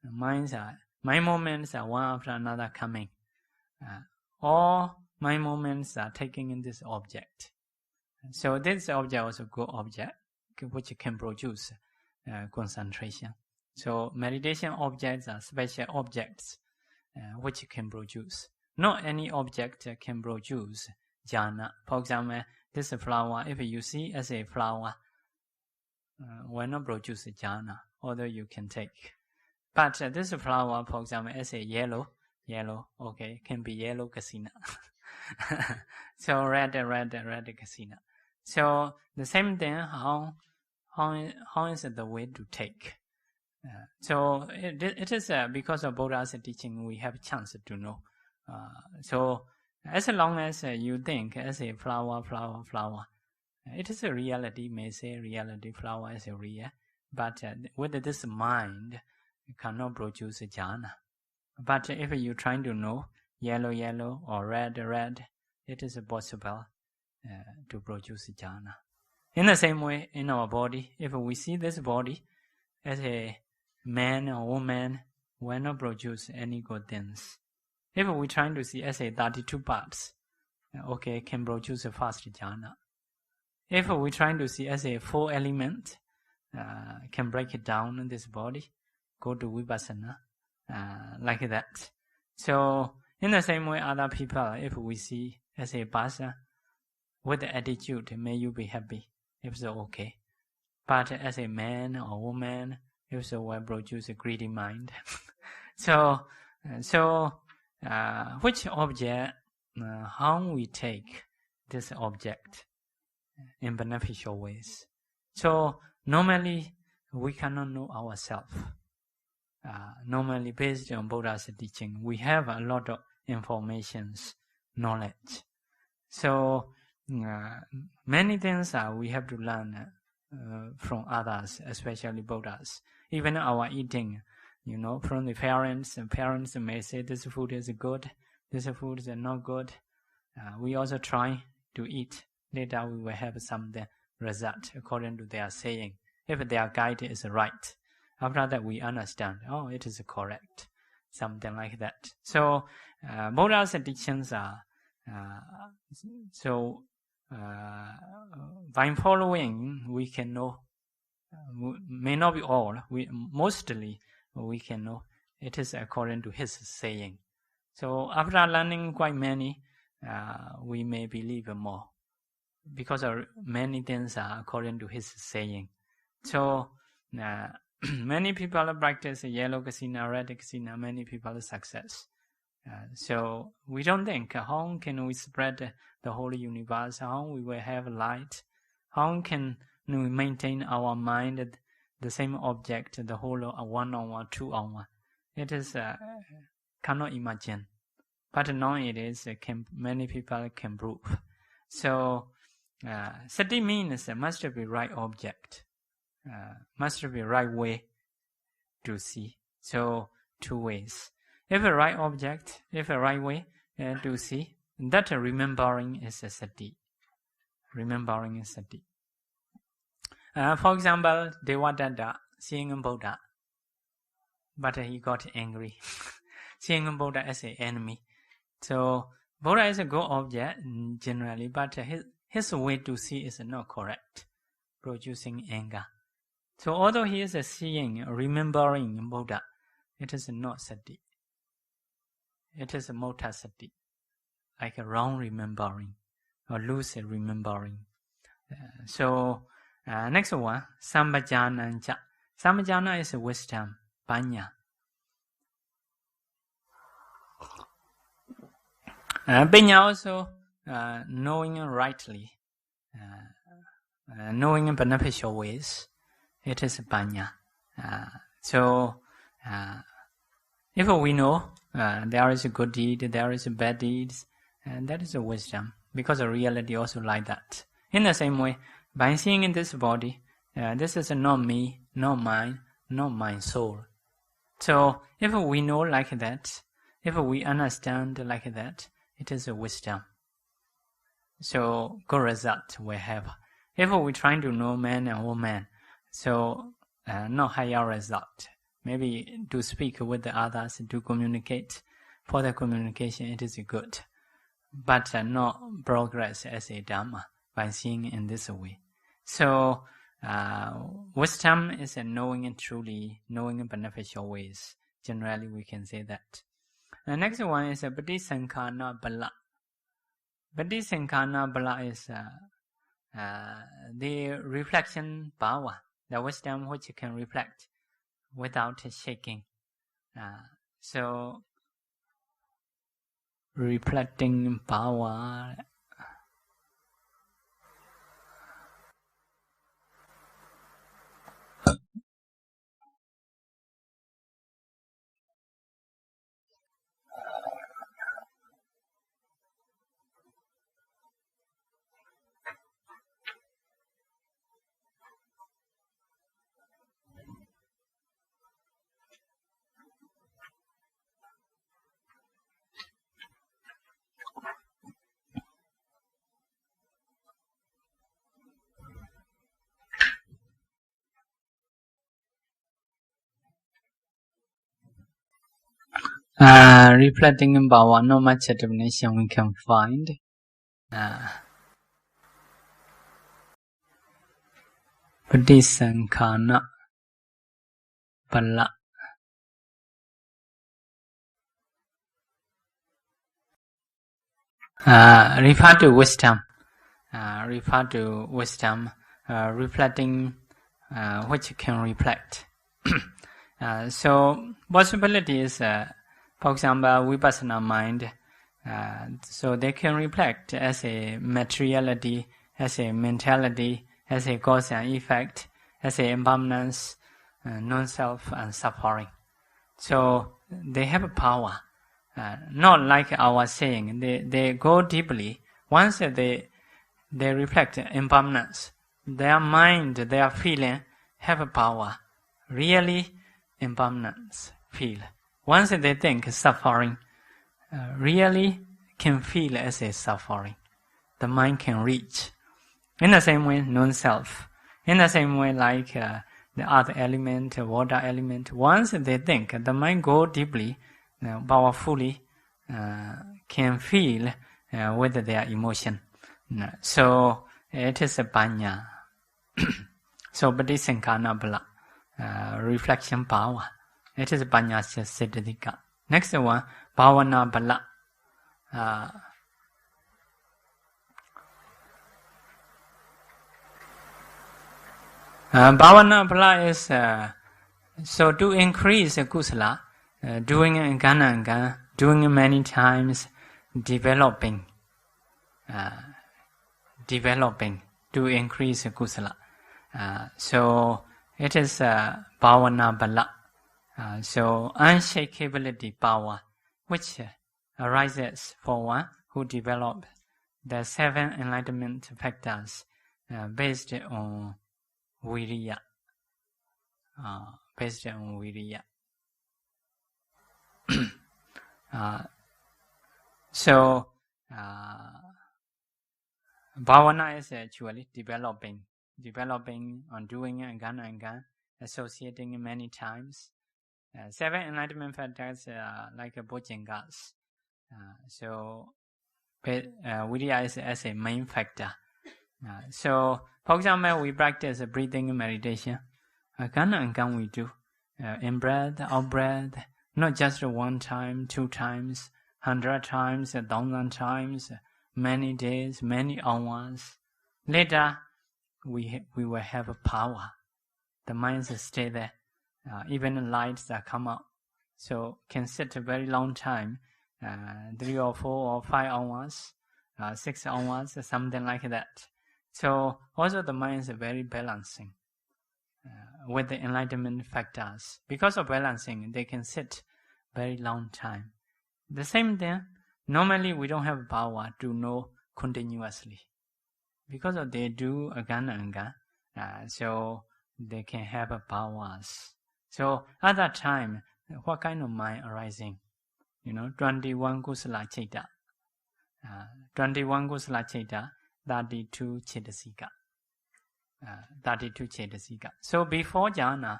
mind moments are one after another coming. All mind moments are taking in this object. So this object is a good object which can produce concentration. So meditation objects are special objects which can produce. Not any object can produce jhana. For example, this flower, if you see as a flower, will not produce jhana, although you can take. But this flower, for example, as a yellow, okay, can be yellow kasina. So red kasina. So the same thing, how is the way to take? So it is because of Buddha's teaching we have a chance to know. So As long as you think as a flower, it is a reality, may say reality, flower is a real, but with this mind, you cannot produce a jhana. But if you're trying to know yellow, or red, it is possible to produce jhana. In the same way, in our body, if we see this body as a man or woman, we will not produce any good things. If we're trying to see as a 32 parts, okay, can produce a fast jhana. If we're trying to see as a 4 element, can break it down in this body, go to vipassana, like that. So, in the same way, other people, if we see as a person with the attitude, may you be happy, if so, okay. But as a man or woman, if so, will produce a greedy mind. So, which object, how we take this object in beneficial ways. So, normally, we cannot know ourselves. Normally, based on Buddha's teaching, we have a lot of informations, knowledge. So, many things we have to learn from others, especially Buddhas. Even our eating, from the parents, and parents may say this food is good, this food is not good. We also try to eat. Later we will have some result according to their saying, if their guide is right. After that we understand, it is correct, something like that. So Buddha's teachings are by following we can know, may not be all, mostly we can know it is according to his saying. So after learning quite many, we may believe more, because many things are according to his saying. So many people practice yellow kasina, red kasina, many people success. So we don't think, how can we spread the whole universe, how we will have light, how can we maintain our mind the same object the whole 1 hour, 2 hour. It is cannot imagine, but now it is many people can prove. So sati means must be right object, must be right way to see. So 2 ways. If a right object, if a right way to see, that remembering is a sati. Remembering is sati. For example, Devadatta seeing Buddha, but he got angry, seeing Buddha as an enemy. So Buddha is a good object generally, but his way to see is not correct, producing anger. So although he is seeing, remembering Buddha, it is not sati. It is a mota sati, like a wrong remembering or lucid remembering. So next one, sambhajanancha. Sambhajana is wisdom, panya. Panya also knowing rightly, knowing in beneficial ways. It is panya. So if we know there is a good deed, there is a bad deeds, and that is a wisdom, because the reality also like that. In the same way, by seeing in this body, this is not me, not mine, not my soul. So if we know like that, if we understand like that, it is a wisdom. So good result we have. If we trying to know man and woman, so not higher result. Maybe to speak with the others, to communicate. For the communication, it is good, but not progress as a Dhamma by seeing in this way. So wisdom is knowing and truly, knowing in beneficial ways. Generally, we can say that. The next one is Patisankhana Bala. Patisankhana Bala is the reflection power, the wisdom which can reflect without shaking. So reflecting power. Reflecting in power, not much definition we can find. Patisankhana Pala. Refer to wisdom. Reflecting which can reflect. So possibility is, for example, vipassana mind. So they can reflect as a materiality, as a mentality, as a cause and effect, as a impermanence, non-self and suffering. So they have a power. Not like our saying, they go deeply. Once they reflect impermanence, their mind, their feeling have a power. Really impermanence feel. Once they think suffering, really can feel as a suffering. The mind can reach. In the same way, non-self. In the same way, like the earth element, water element. Once they think, the mind go deeply, powerfully, can feel with their emotion. So it is a panya. So patisankhana bala, reflection power. It is panya siddhika. Next one, bhavana bala. Bhavana bala is so to increase kusala, doing gananga, doing many times, developing to increase kusala. So it is bhavana bala. So unshakability power, which arises for one who develop the 7 enlightenment factors based on viriya. So bhavana is actually developing on doing again and again, associating many times. 7 enlightenment factors like bojjhangas. So viriya is as a main factor. So for example, we practice breathing meditation. Again and again we do. In breath, out breath, not just 1 time, 2 times, 100 times, 1,000 times, many days, many hours. Later, we will have a power. The minds stay there. Even the lights that come out. So can sit a very long time, 3 or 4 or 5 hours, 6 hours, something like that. So also the mind is very balancing with the enlightenment factors. Because of balancing, they can sit very long time. The same thing, normally we don't have power to know continuously. Because of they do again and again, so they can have powers. So at that time, what kind of mind arising? 21 kusala citta. 21 kusala citta, 32 cetasika. 32 cetasika. So before jhana,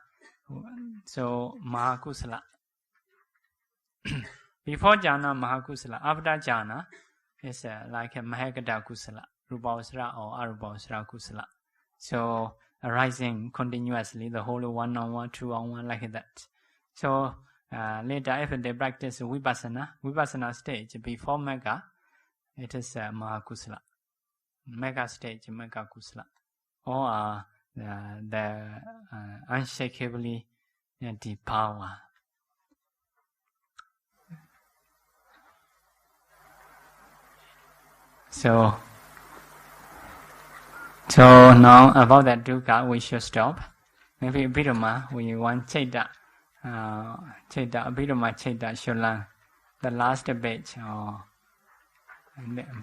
so mahakusala. Before jhana, mahakusala. After jhana, is like a mahagata kusala, rupavasara or arupavasara kusala. So arising continuously, the whole 1 hour, 2 hours, like that. So later, if they practice vipassana stage before Magga, it is mahakusala. Magga stage, Magga kusala. Or the unshakably deep power. So now about that dukkha, we should stop. Maybe Abhidhamma, we want Chaita, Abhidhamma Chaita should learn the last page, or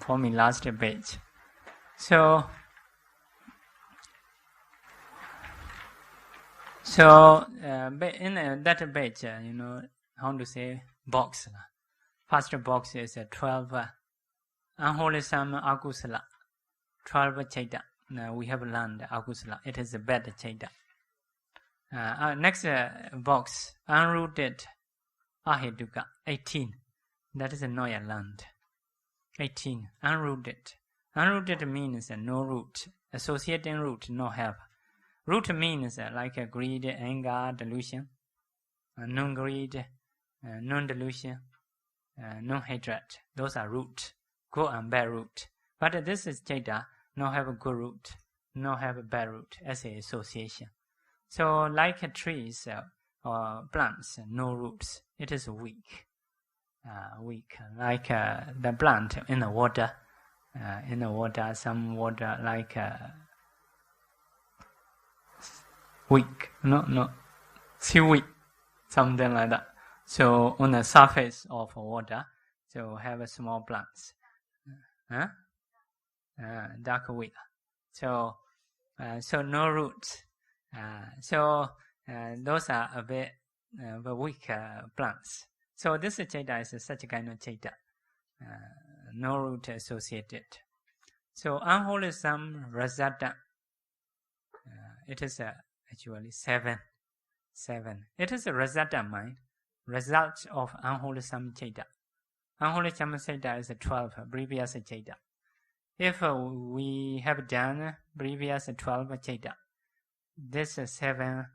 for me last page. So in that page, how to say box. First box is 12 unwholesome akusala, 12 chaita. We have learned akusala. It is a bad chaita. Next box, unrooted Ahetuka, 18. That is not yet learned. 18. Unrooted. Unrooted means no root. Associating root, no help. Root means like greed, anger, delusion. Non-greed, non-delusion, non-hatred. Those are root. Good and bad root. But this is Jada, no have a good root, no have a bad root as a association. So like trees or plants, no roots. It is weak. Weak. Like the plant in the water. Some water like weak. No. Seaweed. Something like that. So on the surface of water, so have a small plants. Dark weed. So no roots. Those are a bit weak plants. So this Jada is such a kind of Jada. No root associated. So unwholesome rasata. It is actually 7. It is a rasata mind, result of unwholesome Jada. Unwholesome Jada is 12, previous Jada. If we have done previous 12 Jada, this 7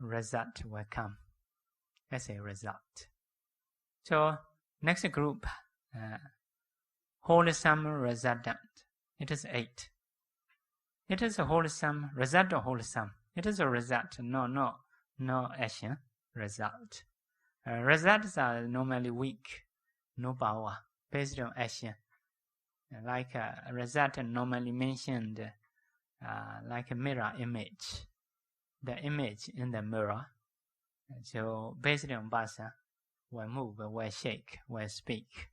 result will come as a result. So next group, wholesome resultant. It is 8. It is a wholesome result or wholesome. It is a result, no action, result. Results are normally weak, no power, based on action. Like a result normally mentioned, like a mirror image. The image in the mirror. So based on basa, will move, will shake, will speak.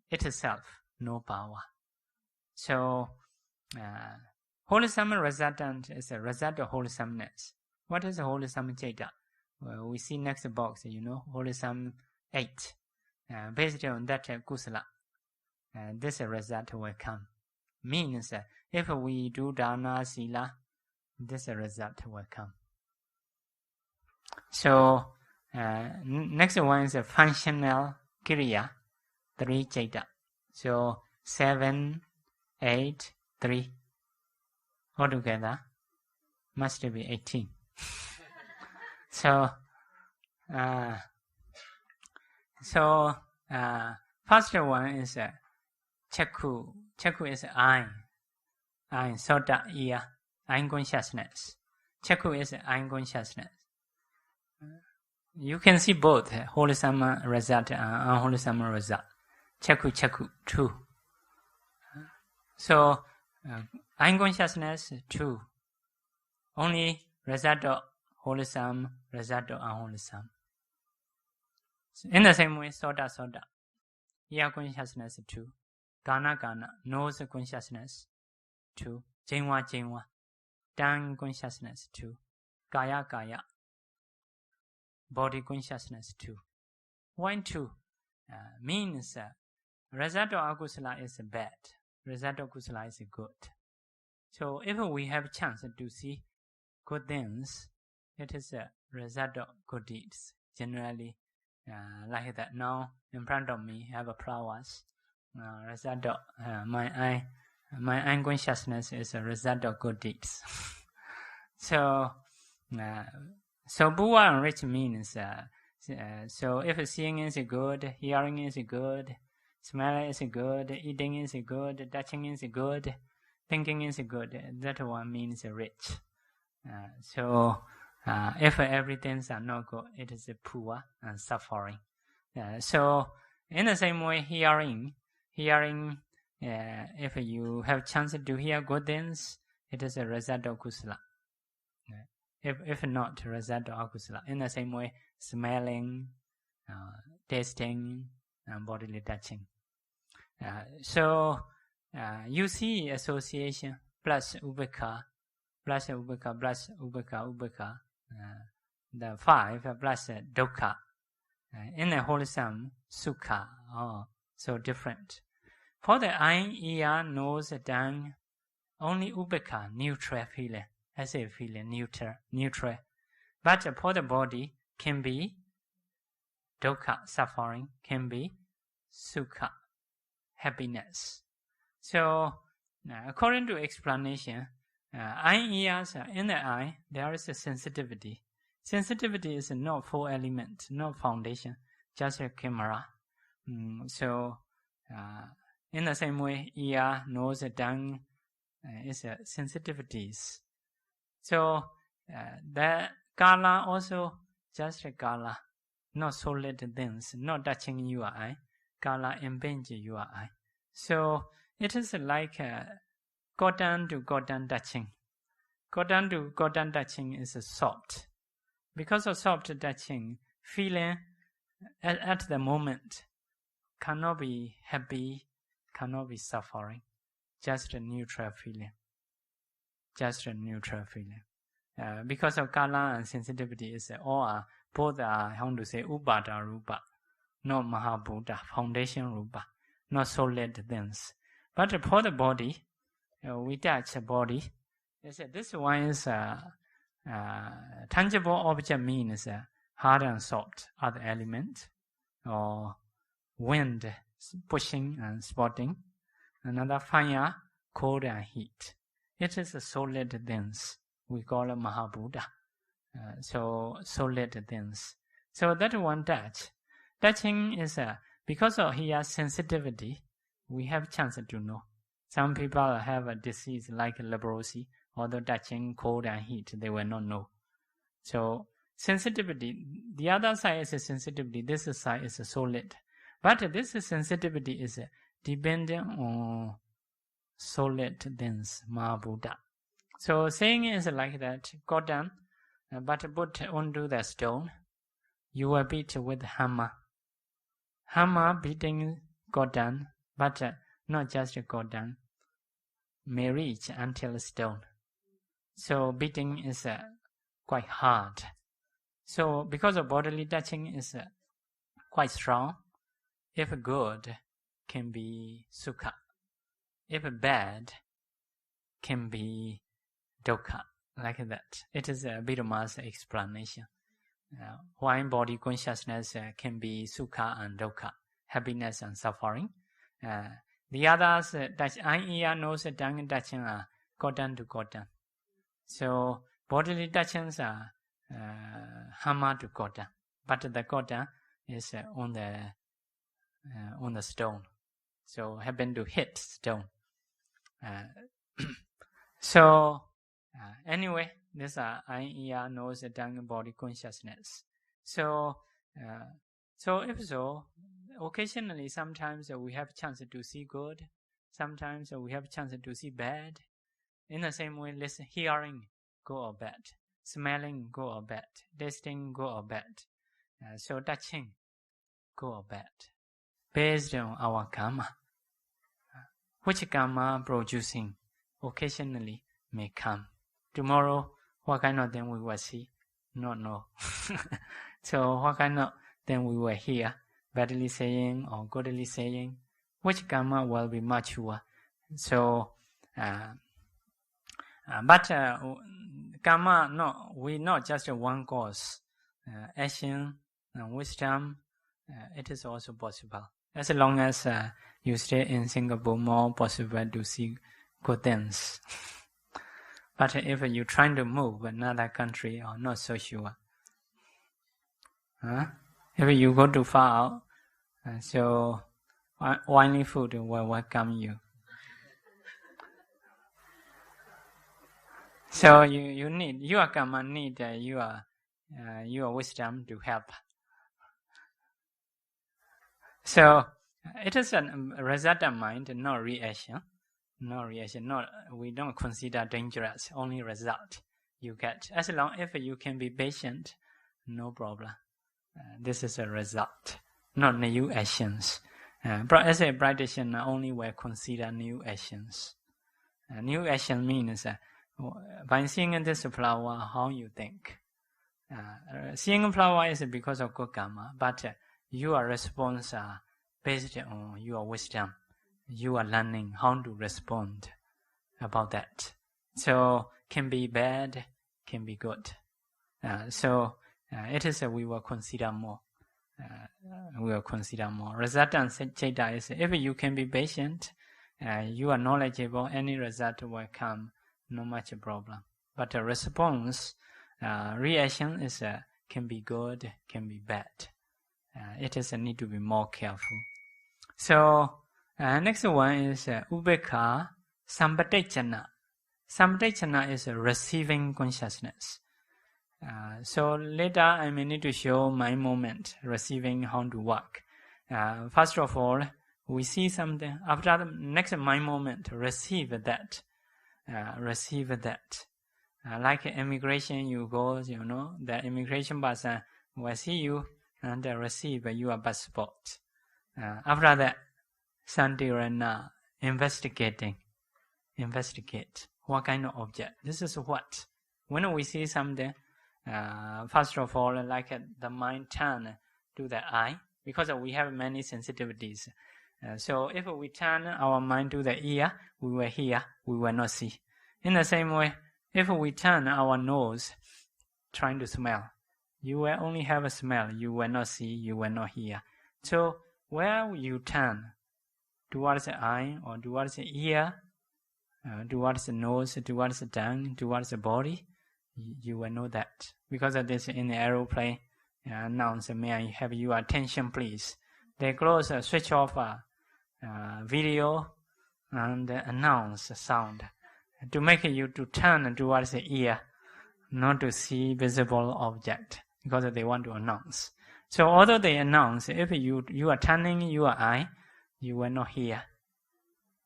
It itself, no power. So wholesome resultant is a result of wholesomeness. What is a wholesome Jada? Well, we see next box, wholesome 8. Based on that kusala, this result will come. Means if we do dana sila, this result will come. So next one is a functional kriya, 3 Jada. So 7, 8, 3. Altogether must be 18. So first one is chakku. Chakku is eye. Sutta, ear. Eye consciousness. Chakku is eye consciousness. You can see both wholesome result and unwholesome result. Chakku, 2. So eye consciousness 2. Only result of wholesome, result of unwholesome. In the same way, Sutta. Ear consciousness 2. Gana, nose consciousness 2. Jinwa. Tongue consciousness 2. Kaya, body consciousness 2. 1, 2 means result of akusala is bad. Result of kusala is good. So if we have chance to see good things, it is a result of good deeds. Generally, like that. Now in front of me, I have a flowers. Result of my eye consciousness is a result of good deeds. So Bhuva and rich means so if seeing is good, hearing is good, smelling is good, eating is good, touching is good, thinking is good. That one means rich. If everything's are not good, it is poor and suffering. So in the same way, hearing, if you have chance to hear good things, it is a result of kusala. If not, result of akusala. In the same way, smelling, tasting, and bodily touching. You see association plus ubeka, the 5 plus dukkha. In the wholesome, sukha, so different. For the eye, ear, nose, tongue, only ubeka, neutral feeling, as a feeling, neutral. But for the body, can be dukkha, suffering, can be sukha, happiness. So, according to explanation, eye ears, in the eye, there is a sensitivity. Sensitivity is not four element, not foundation, just a camera. So, in the same way, ear, nose, tongue is sensitivities. So, the kala also just a kala, not solid things, not touching your eye. Kala impinge your eye. So, it is like cotton to cotton touching. Cotton to cotton touching is soft. Because of soft touching, feeling at the moment cannot be happy, cannot be suffering. Just a neutral feeling. Just a neutral feeling. Because of kala and sensitivity, is all both are, how to say, upada rupa, not mahabhuta, foundation rupa, not solid things. But for the body, we touch the body. They say this one is tangible object means hard and soft are the element, or wind pushing and spotting. Another fire, cold and heat. It is a solid things. We call it mahabhuta. So solid things. So that one touch. Touching is because of here sensitivity, we have chance to know. Some people have a disease like leprosy, although touching cold and heat, they will not know. So sensitivity, the other side is a sensitivity, this side is a solid. But this sensitivity is dependent on solid things, mahabhuta. So saying is like that, cotton, but put onto the stone, you will beat with hammer. Hammer beating cotton, but not just cotton, may reach until stone. So beating is quite hard. So because of bodily touching is quite strong, if good, can be sukha. If bad, can be dukkha, like that. It is Abhidhamma's explanation. Why body consciousness can be sukha and dukkha, happiness and suffering. The others, eye, ear, nose, tongue, touching are cotton to cotton. So bodily touchings are hammer to cotton, but the cotton is on the stone. So happen to hit stone. So anyway, these are eye, ear, nose, tongue, body consciousness. So if so, occasionally sometimes we have chance to see good, sometimes we have chance to see bad. In the same way, listen, hearing, good or bad, smelling, good or bad, tasting, good or bad. So touching, good or bad, based on our karma. Which karma producing occasionally may come. Tomorrow, what kind of thing we will see? Not know. So what kind of thing we will hear? Badly saying or goodly saying? Which karma will be mature? So, but karma, no, we not just one cause. Action and wisdom, it is also possible. As long as you stay in Singapore, more possible to see good things. But if you trying to move another country, or not so sure. If you go too far out, so only food will welcome you. So you need your karma, need your wisdom to help. So it is a result of mind, not reaction. No reaction. Not we don't consider dangerous. Only result you get. As long if you can be patient, no problem. This is a result, not new actions. But as a practitioner, only will consider new actions. New action means by seeing this flower, how you think. Seeing a flower is because of good karma, but your response are based on your wisdom. You are learning how to respond about that. So can be bad, can be good. So it is we will consider more. we will consider more. Resultant citta is if you can be patient, you are knowledgeable, any result will come, no much problem. But a response, reaction is can be good, can be bad. It is a need to be more careful. So next one is upekkha sampatecchana. Sampatecchana is receiving consciousness. So later I may need to show my moment, receiving how to work. First of all, we see something. After the next mind moment, receive that. Like immigration, you go, the immigration person will see you and receive your passport. After that, santirana, investigate. What kind of object? This is what? When we see something, first of all, like the mind turn to the eye, because we have many sensitivities. So if we turn our mind to the ear, we will hear, we will not see. In the same way, if we turn our nose trying to smell, you will only have a smell, you will not see, you will not hear. So where you turn, towards the eye or towards the ear, towards the nose, towards the tongue, towards the body, you will know that. Because of this, in the aeroplane, announce, may I have your attention please. They close, switch off video and announce sound to make you to turn towards the ear, not to see visible object, because they want to announce. So although they announce, if you are turning your eye, you will not hear.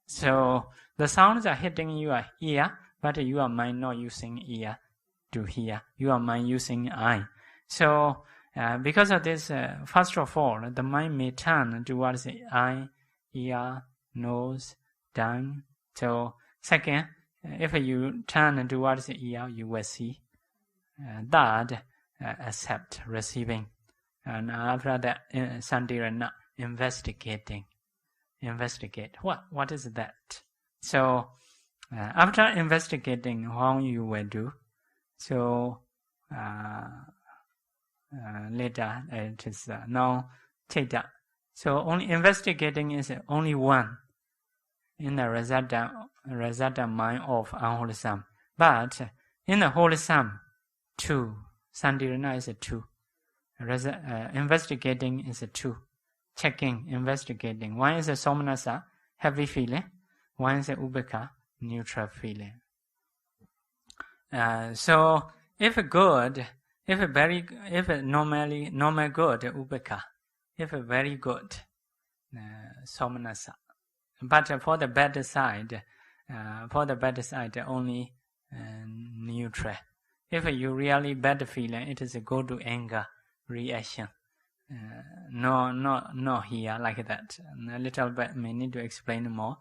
So the sounds are hitting your ear, but your mind not using ear to hear. Your mind using eye. So because of this, first of all, the mind may turn towards the eye, ear, nose, tongue. So second, if you turn towards the ear, you will see. Third, accept, receiving. And after that, santirana, investigating. Investigate. What is that? So after investigating, how you will do? So later it is now citta. So only investigating is only one in the resultant mind of unwholesome. But in the wholesome, two. Santirana is a two. Investigating is a two. Checking, investigating. One is a somanasa, heavy feeling. One is a upekkha, neutral feeling. So if good, if normal good, upekkha. If very good, somanasa. But for the bad side, only neutral. If you really bad feeling, it is a go to anger reaction. No here like that. A little bit may need to explain more.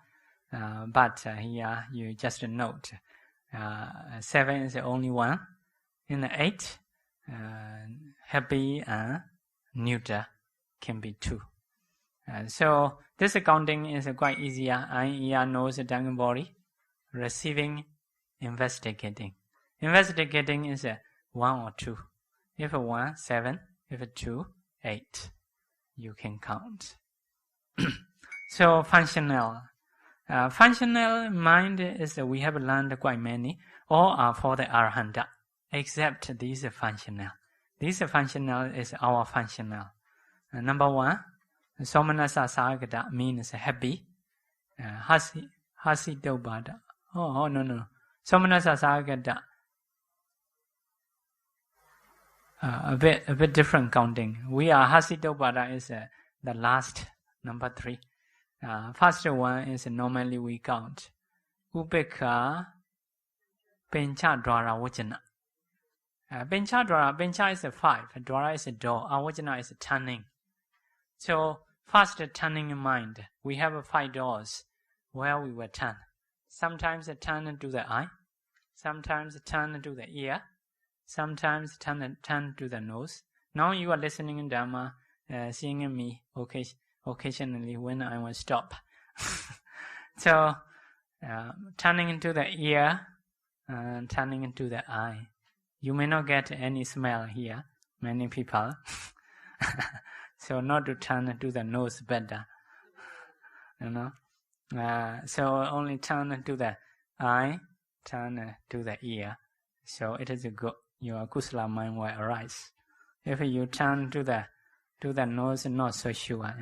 But here you just note. 7 is the only one. In the 8, happy and neutral can be 2. So this accounting is quite easier. Eye, ear, nose, tongue, body. Receiving, investigating. Investigating is 1 or 2. If 1, 7. If 2, 8. You can count. So functional. Functional mind is we have learned quite many. All are for the arahanta, except these functional. This functional is our functional. Number 1, somanasa sargata means happy. Hasidobhata. Oh no. Somanasa sargata. A bit different counting. We are hasidobhata is the last, number 3. First one is normally we count. Upekkha pencha dwara vajana. Pencha dwara, pencha is 5, dwara is a door, avajana is turning. So first turning in mind, we have 5 doors where we will turn. Sometimes turn to the eye, sometimes turn to the ear, sometimes turn to the nose. Now you are listening in Dhamma, seeing me occasionally when I will stop. So turning into the ear and turning into the eye. You may not get any smell here, many people. So not to turn to the nose better, so only turn to the eye, turn to the ear. So it is good. Your kusala mind will arise. If you turn to the nose, not so sure,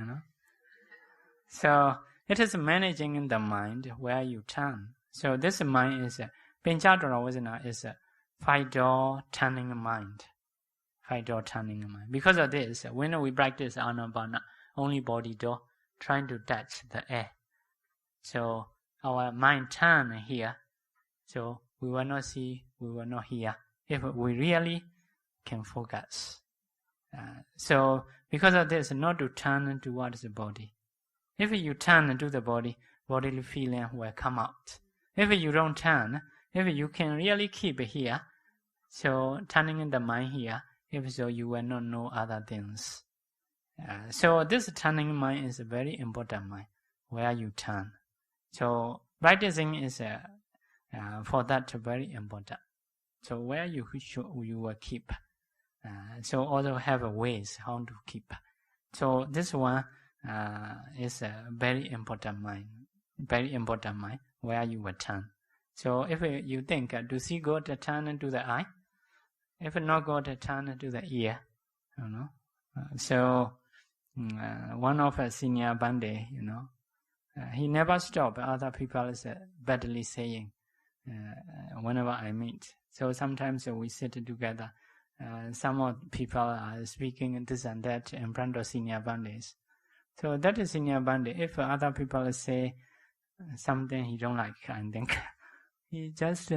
So it is managing the mind where you turn. So this mind is Pañcātara is a 5-door turning mind. 5-door turning mind. Because of this, when we practice Ānapāna, only body door, trying to touch the air. So our mind turn here. So we will not see, we will not hear. If we really can focus. So because of this, not to turn towards the body. If you turn to the body, bodily feeling will come out. If you don't turn, if you can really keep here, so turning the mind here, if so, you will not know other things. So this turning mind is a very important mind, where you turn. So practicing is for that very important. So where you will keep. So also have ways how to keep. So this one is a very important mind, where you will turn. So if you think to see God, turn to the eye. If not God, turn to the ear. So one of a senior Bande, he never stopped other people badly saying whenever I meet. So sometimes we sit together. Some of people are speaking this and that in front of senior Bandes. So that is senior Bande. If other people say something he don't like, I think he just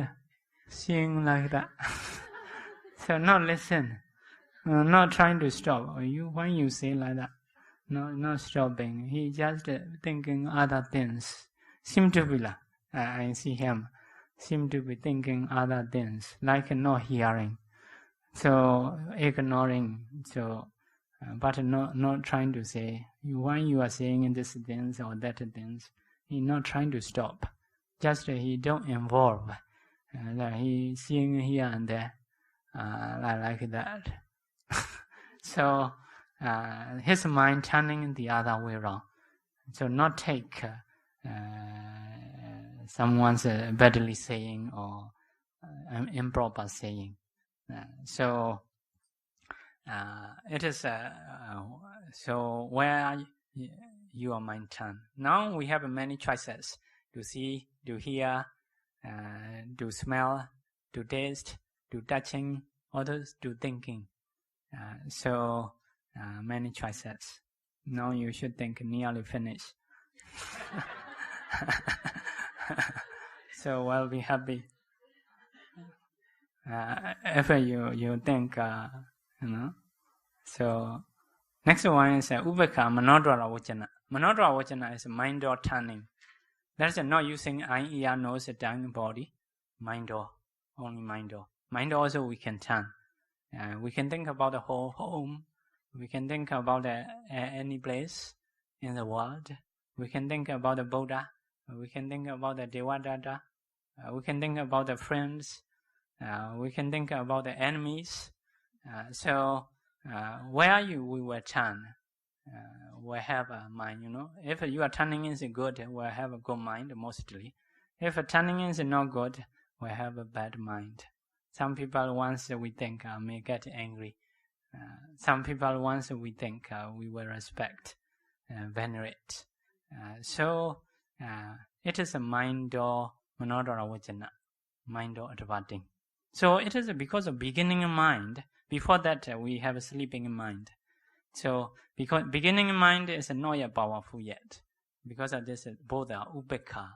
sing like that. So not listen, not trying to stop. When you say like that, not stopping. He just thinking other things. Seem to be like, I see him, seem to be thinking other things, like not hearing. So ignoring. So, but not trying to say. When you are saying this things or that things, he not trying to stop. Just he don't involve. Like he seeing here and there, like that. So his mind turning the other way around. So not take someone's badly saying or improper saying. So it is so where your mind turn. Now we have many choices to see, to hear, to smell, to taste, to touching, others to thinking. So many choices. Now you should think nearly finished. So we'll be happy. If you think, So next one is Ubeka Manodwara Vajana. Manodwara Vajana is mind door turning. That's not using eye, ear, nose, tongue, body. Mind door. Only mind door. Mind door also we can turn. We can think about the whole home. We can think about any place in the world. We can think about the Buddha. We can think about the Devadatta. We can think about the friends. We can think about the enemies. So where we will turn, will have a mind. If you are turning is good, will have a good mind mostly. If turning is not good, will have a bad mind. Some people once we think may get angry. Some people once we think we will respect, venerate. So it is a mind or manodara vajana, mind or adverting. So it is because of beginning mind. Before that we have a sleeping mind. So because beginning mind is not yet powerful yet. Because of this, both are upekha.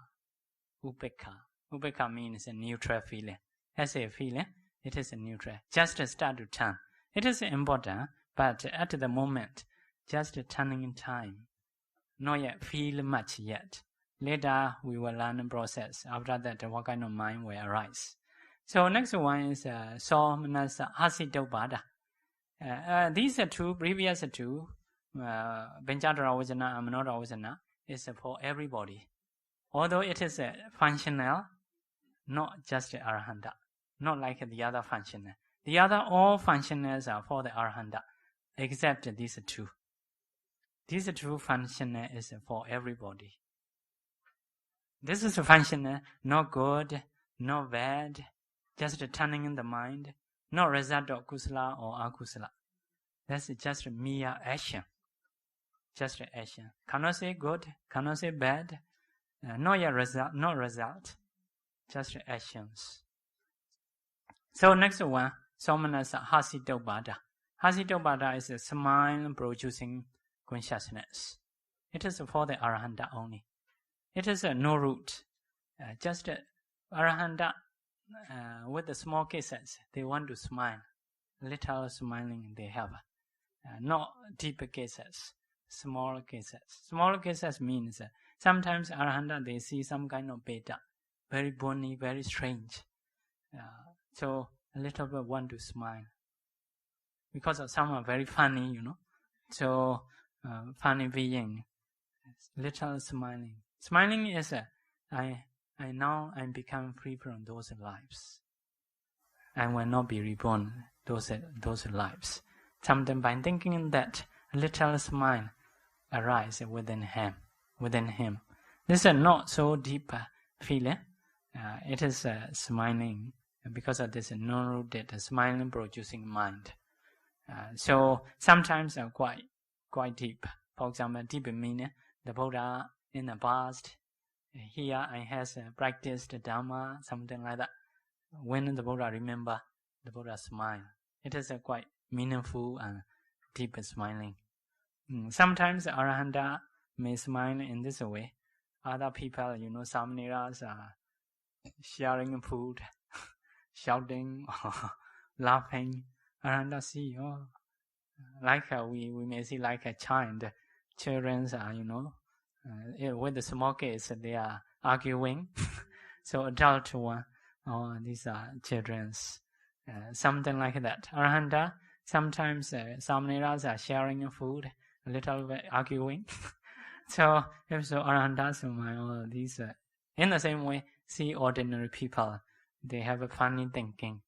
Upekha means a neutral feeling. As a feeling, it is a neutral. Just start to turn. It is important, but at the moment, just turning in time. Not yet feel much yet. Later, we will learn the process. After that, what kind of mind will arise. So next one is Somanasa Asidobada. These two, previous two, Pañcātara Vajana and Manodara Vajana, is for everybody. Although it is functional, not just Arahanta. Not like the other functional. The other all functionals are for the Arahanta. except these two. These two function is for everybody. This is a function, not good, not bad, just turning in the mind, not result of kusala or akusala. That's just mere action. Just action. Cannot say good, cannot say bad, not yet result, not result, just actions. So next one, Somanasa Hasitobhada. Hasitobhada is a smile-producing consciousness. It is for the Arahanta only. It is no root. Just Arahanta with the small cases, they want to smile. Little smiling they have. Not deep cases, small cases. Small cases means sometimes Arahanta they see some kind of beta, very bony, very strange. So a little bit want to smile. Because of some are very funny, So funny being, little smiling. Smiling is I now I become free from those lives. I will not be reborn those lives. Sometimes by thinking that, a little smile arises within him. This is not so deep feeling. It is smiling because of this non-rooted smiling producing mind. So sometimes quite deep. For example, deep meaning the Buddha in the past. Here I has practiced Dhamma, something like that. When the Buddha remember, the Buddha smile. It is quite meaningful and deep smiling. Sometimes Arahanta may smile in this way. Other people, Samaneras are sharing food, shouting, laughing. Arahanta see, like we may see like a child. Children are, with the small kids, they are arguing. So adult one, these are children's. Something like that. Arahanta, sometimes Samaneras are sharing food, a little bit arguing. So Arahanta smile, these in the same way, see ordinary people, they have a funny thinking.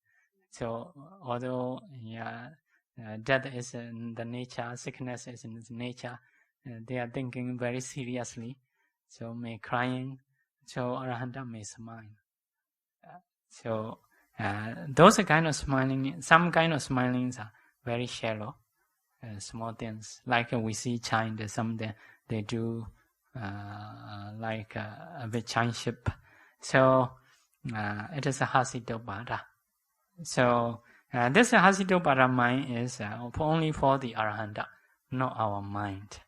So although death is in the nature, sickness is in its nature, they are thinking very seriously, so may crying, so Arahanta may smile. Those kind of smiling, some kind of smilings are very shallow, small things. Like we see China, something they do like a bit Chinship. So it is a Hasitobhada. So this Hasitobhada mind is only for the Arahanta, not our mind.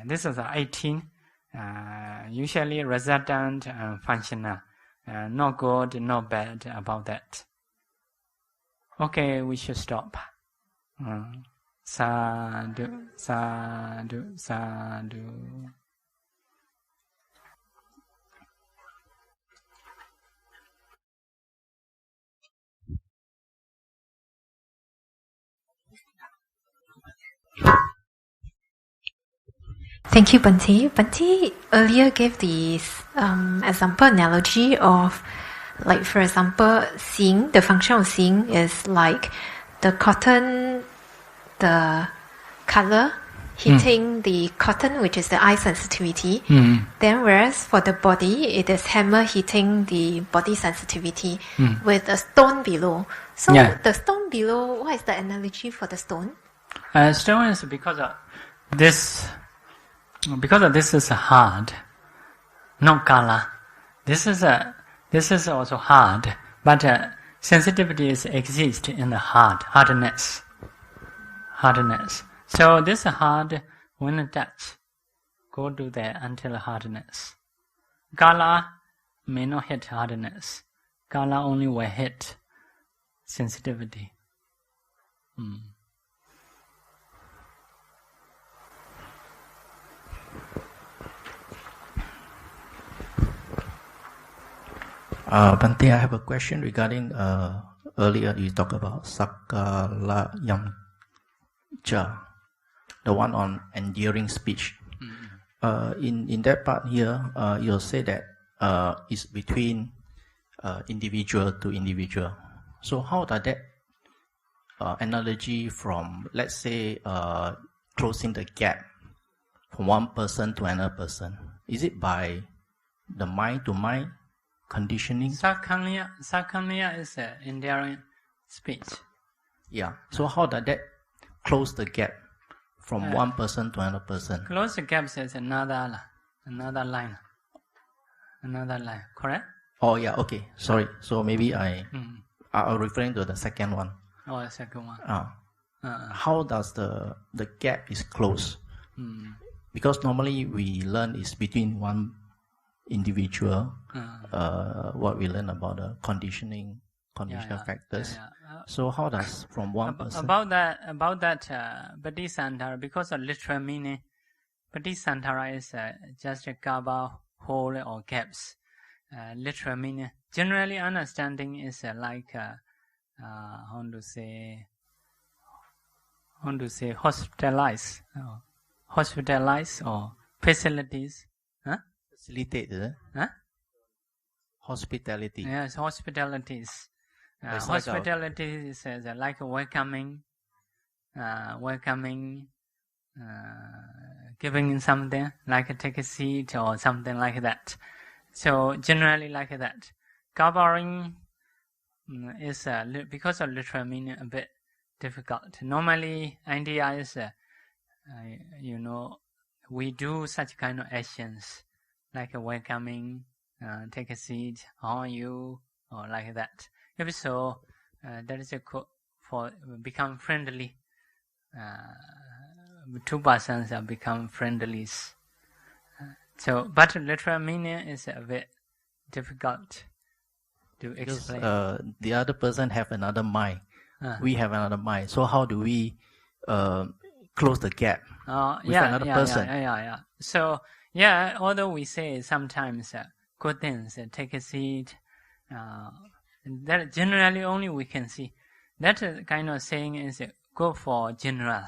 This is 18. Usually resultant and functional. Not good, not bad about that. Okay, we should stop. Sadhu, sadhu, sadhu. Thank you, Bhante. Bhante earlier gave the example analogy of, like, for example, seeing, the function of seeing is like the cotton, the color hitting the cotton, which is the eye sensitivity. Then whereas for the body, it is hammer hitting the body sensitivity with a stone below. So the stone below, what is the analogy for the stone? Stone is because of this is hard, not color. This is also hard, but sensitivities exist in the hardness. So this hard, when touch, go to there until hardness. Color may not hit hardness. Color only will hit sensitivity. Bhante, I have a question regarding earlier you talked about Sakalayamcha, the one on enduring speech. In that part here, you'll say that it's between individual to individual. So how does that analogy from, let's say, closing the gap from one person to another person? Is it by the mind-to-mind conditioning? Sakanya is an enduring speech. Yeah. So how does that close the gap from one person to another person? Close the gap is another line. Another line, correct? Oh yeah, okay. Sorry. So maybe I'm referring to the second one. Oh, the second one. How does the gap is closed? Because normally we learn is between one individual. What we learn about the conditional factors. So how does from one person? About that Patisantara, because of literal meaning, Patisantara is just a kaba, hole or gaps. Literal meaning, generally understanding is like how to say hospitalize or facilities. Facilitated. Hospitality. Yes, hospitalities. Hospitality is like welcoming, giving something, like take a seat or something like that. So generally like that. Covering is because of literal meaning a bit difficult. Normally idea is we do such kind of actions like welcoming, take a seat, how are you, or like that. If so, that is for become friendly. Two persons have become friendlies. But literal meaning is a bit difficult to explain. Because the other person have another mind. We have another mind. So how do we close the gap with another person? So although we say sometimes good things, take a seat, that generally only we can see. That kind of saying is good for general.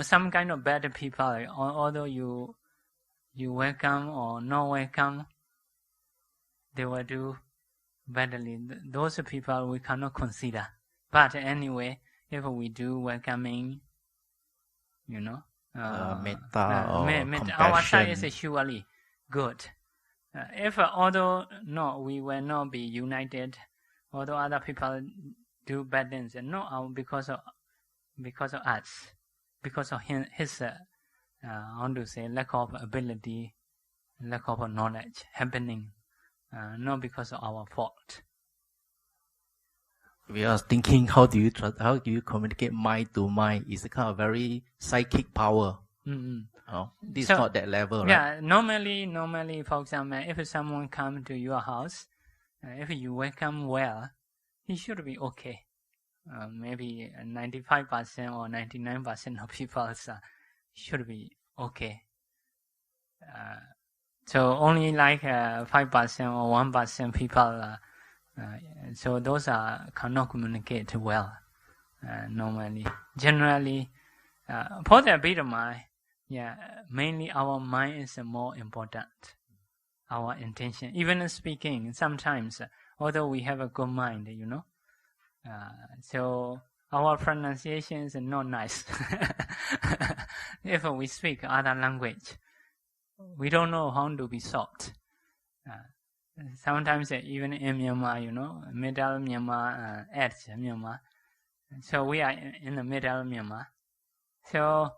Some kind of bad people, although you welcome or not welcome, they will do badly. Those people we cannot consider. But anyway, if we do welcoming, metta or compassion, our side is surely good. If although we will not be united, although other people do bad things, because of us, because of his lack of ability, lack of knowledge happening, not because of our fault. We are thinking, how do you communicate mind to mind? It's a kind of very psychic power. This is not that level, right? Yeah, normally, for example, if someone comes to your house, if you welcome well, he should be okay. Maybe 95% or 99% of people should be okay. So only like 5% or 1% people. So those cannot communicate well normally. Generally, for the Abhidhamma, mainly our mind is more important. Our intention, even speaking, sometimes, although we have a good mind, so our pronunciation is not nice. If we speak other language, we don't know how to be soft. Sometimes even in Myanmar, middle Myanmar, edge Myanmar. So we are in the middle Myanmar. So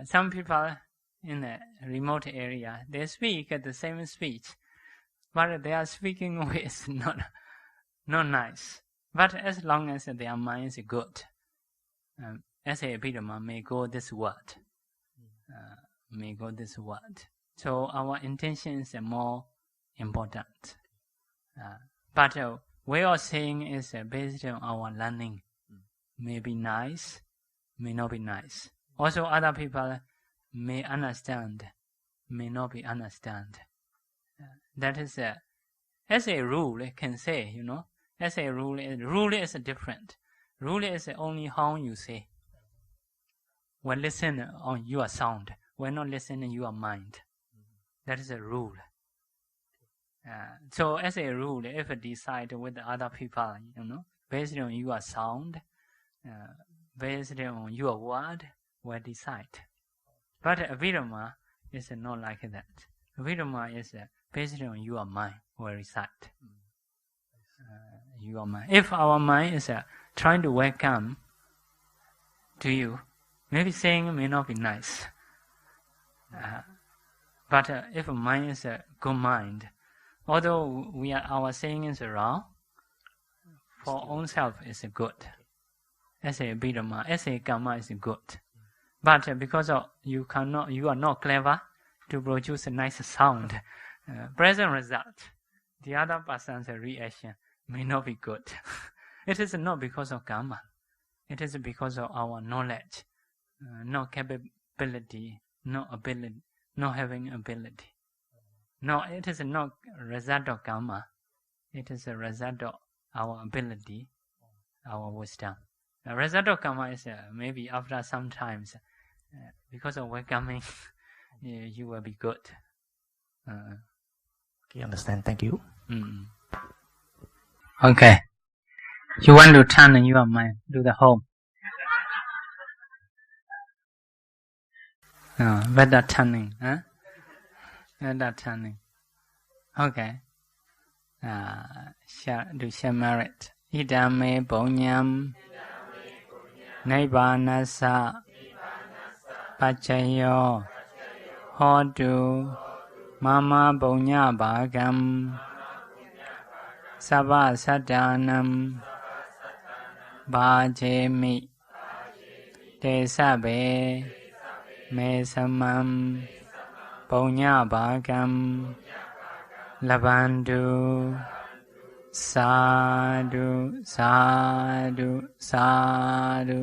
some people in the remote area, they speak the same speech, but their speaking way is not nice. But as long as their mind is good, as a Abhidhamma may go this word. So our intention is more important. But way of saying is based on our learning. May be nice, may not be nice. Also other people may understand, may not be understand. That is as a rule, I can say, as a rule is different. Rule is only how you say. When listen on your sound, when not listen on your mind. That is a rule. So as a rule, if you decide with other people, based on your sound, based on your word will decide. But Abhidhamma is not like that. Abhidhamma is based on your mind will decide. Your mind. If our mind is trying to welcome to you, maybe saying may not be nice. But if mind is a good mind, although our saying is wrong, for own self is good. As a Abhidhamma, as a karma is good. But because you are not clever to produce a nice sound, present result, the other person's reaction may not be good. It is not because of karma. It is because of our knowledge, no capability, no ability, not having ability. No, it is not a result of karma. It is a result of our ability, our wisdom. The result of karma is maybe after some times, because of welcoming, you will be good. Okay, understand. Thank you. Okay. You want to turn your mind to the home. Better turning. Better turning. Okay. Share merit. Idame bonyam. Nibbanasa. Pachayo. Hodu. Mama bonya bhagam. Sabha sadanam. Bhajemi. Tesabe. Me samam. Bonya bhagam. Labandu. Sadhu, sadhu, sadhu.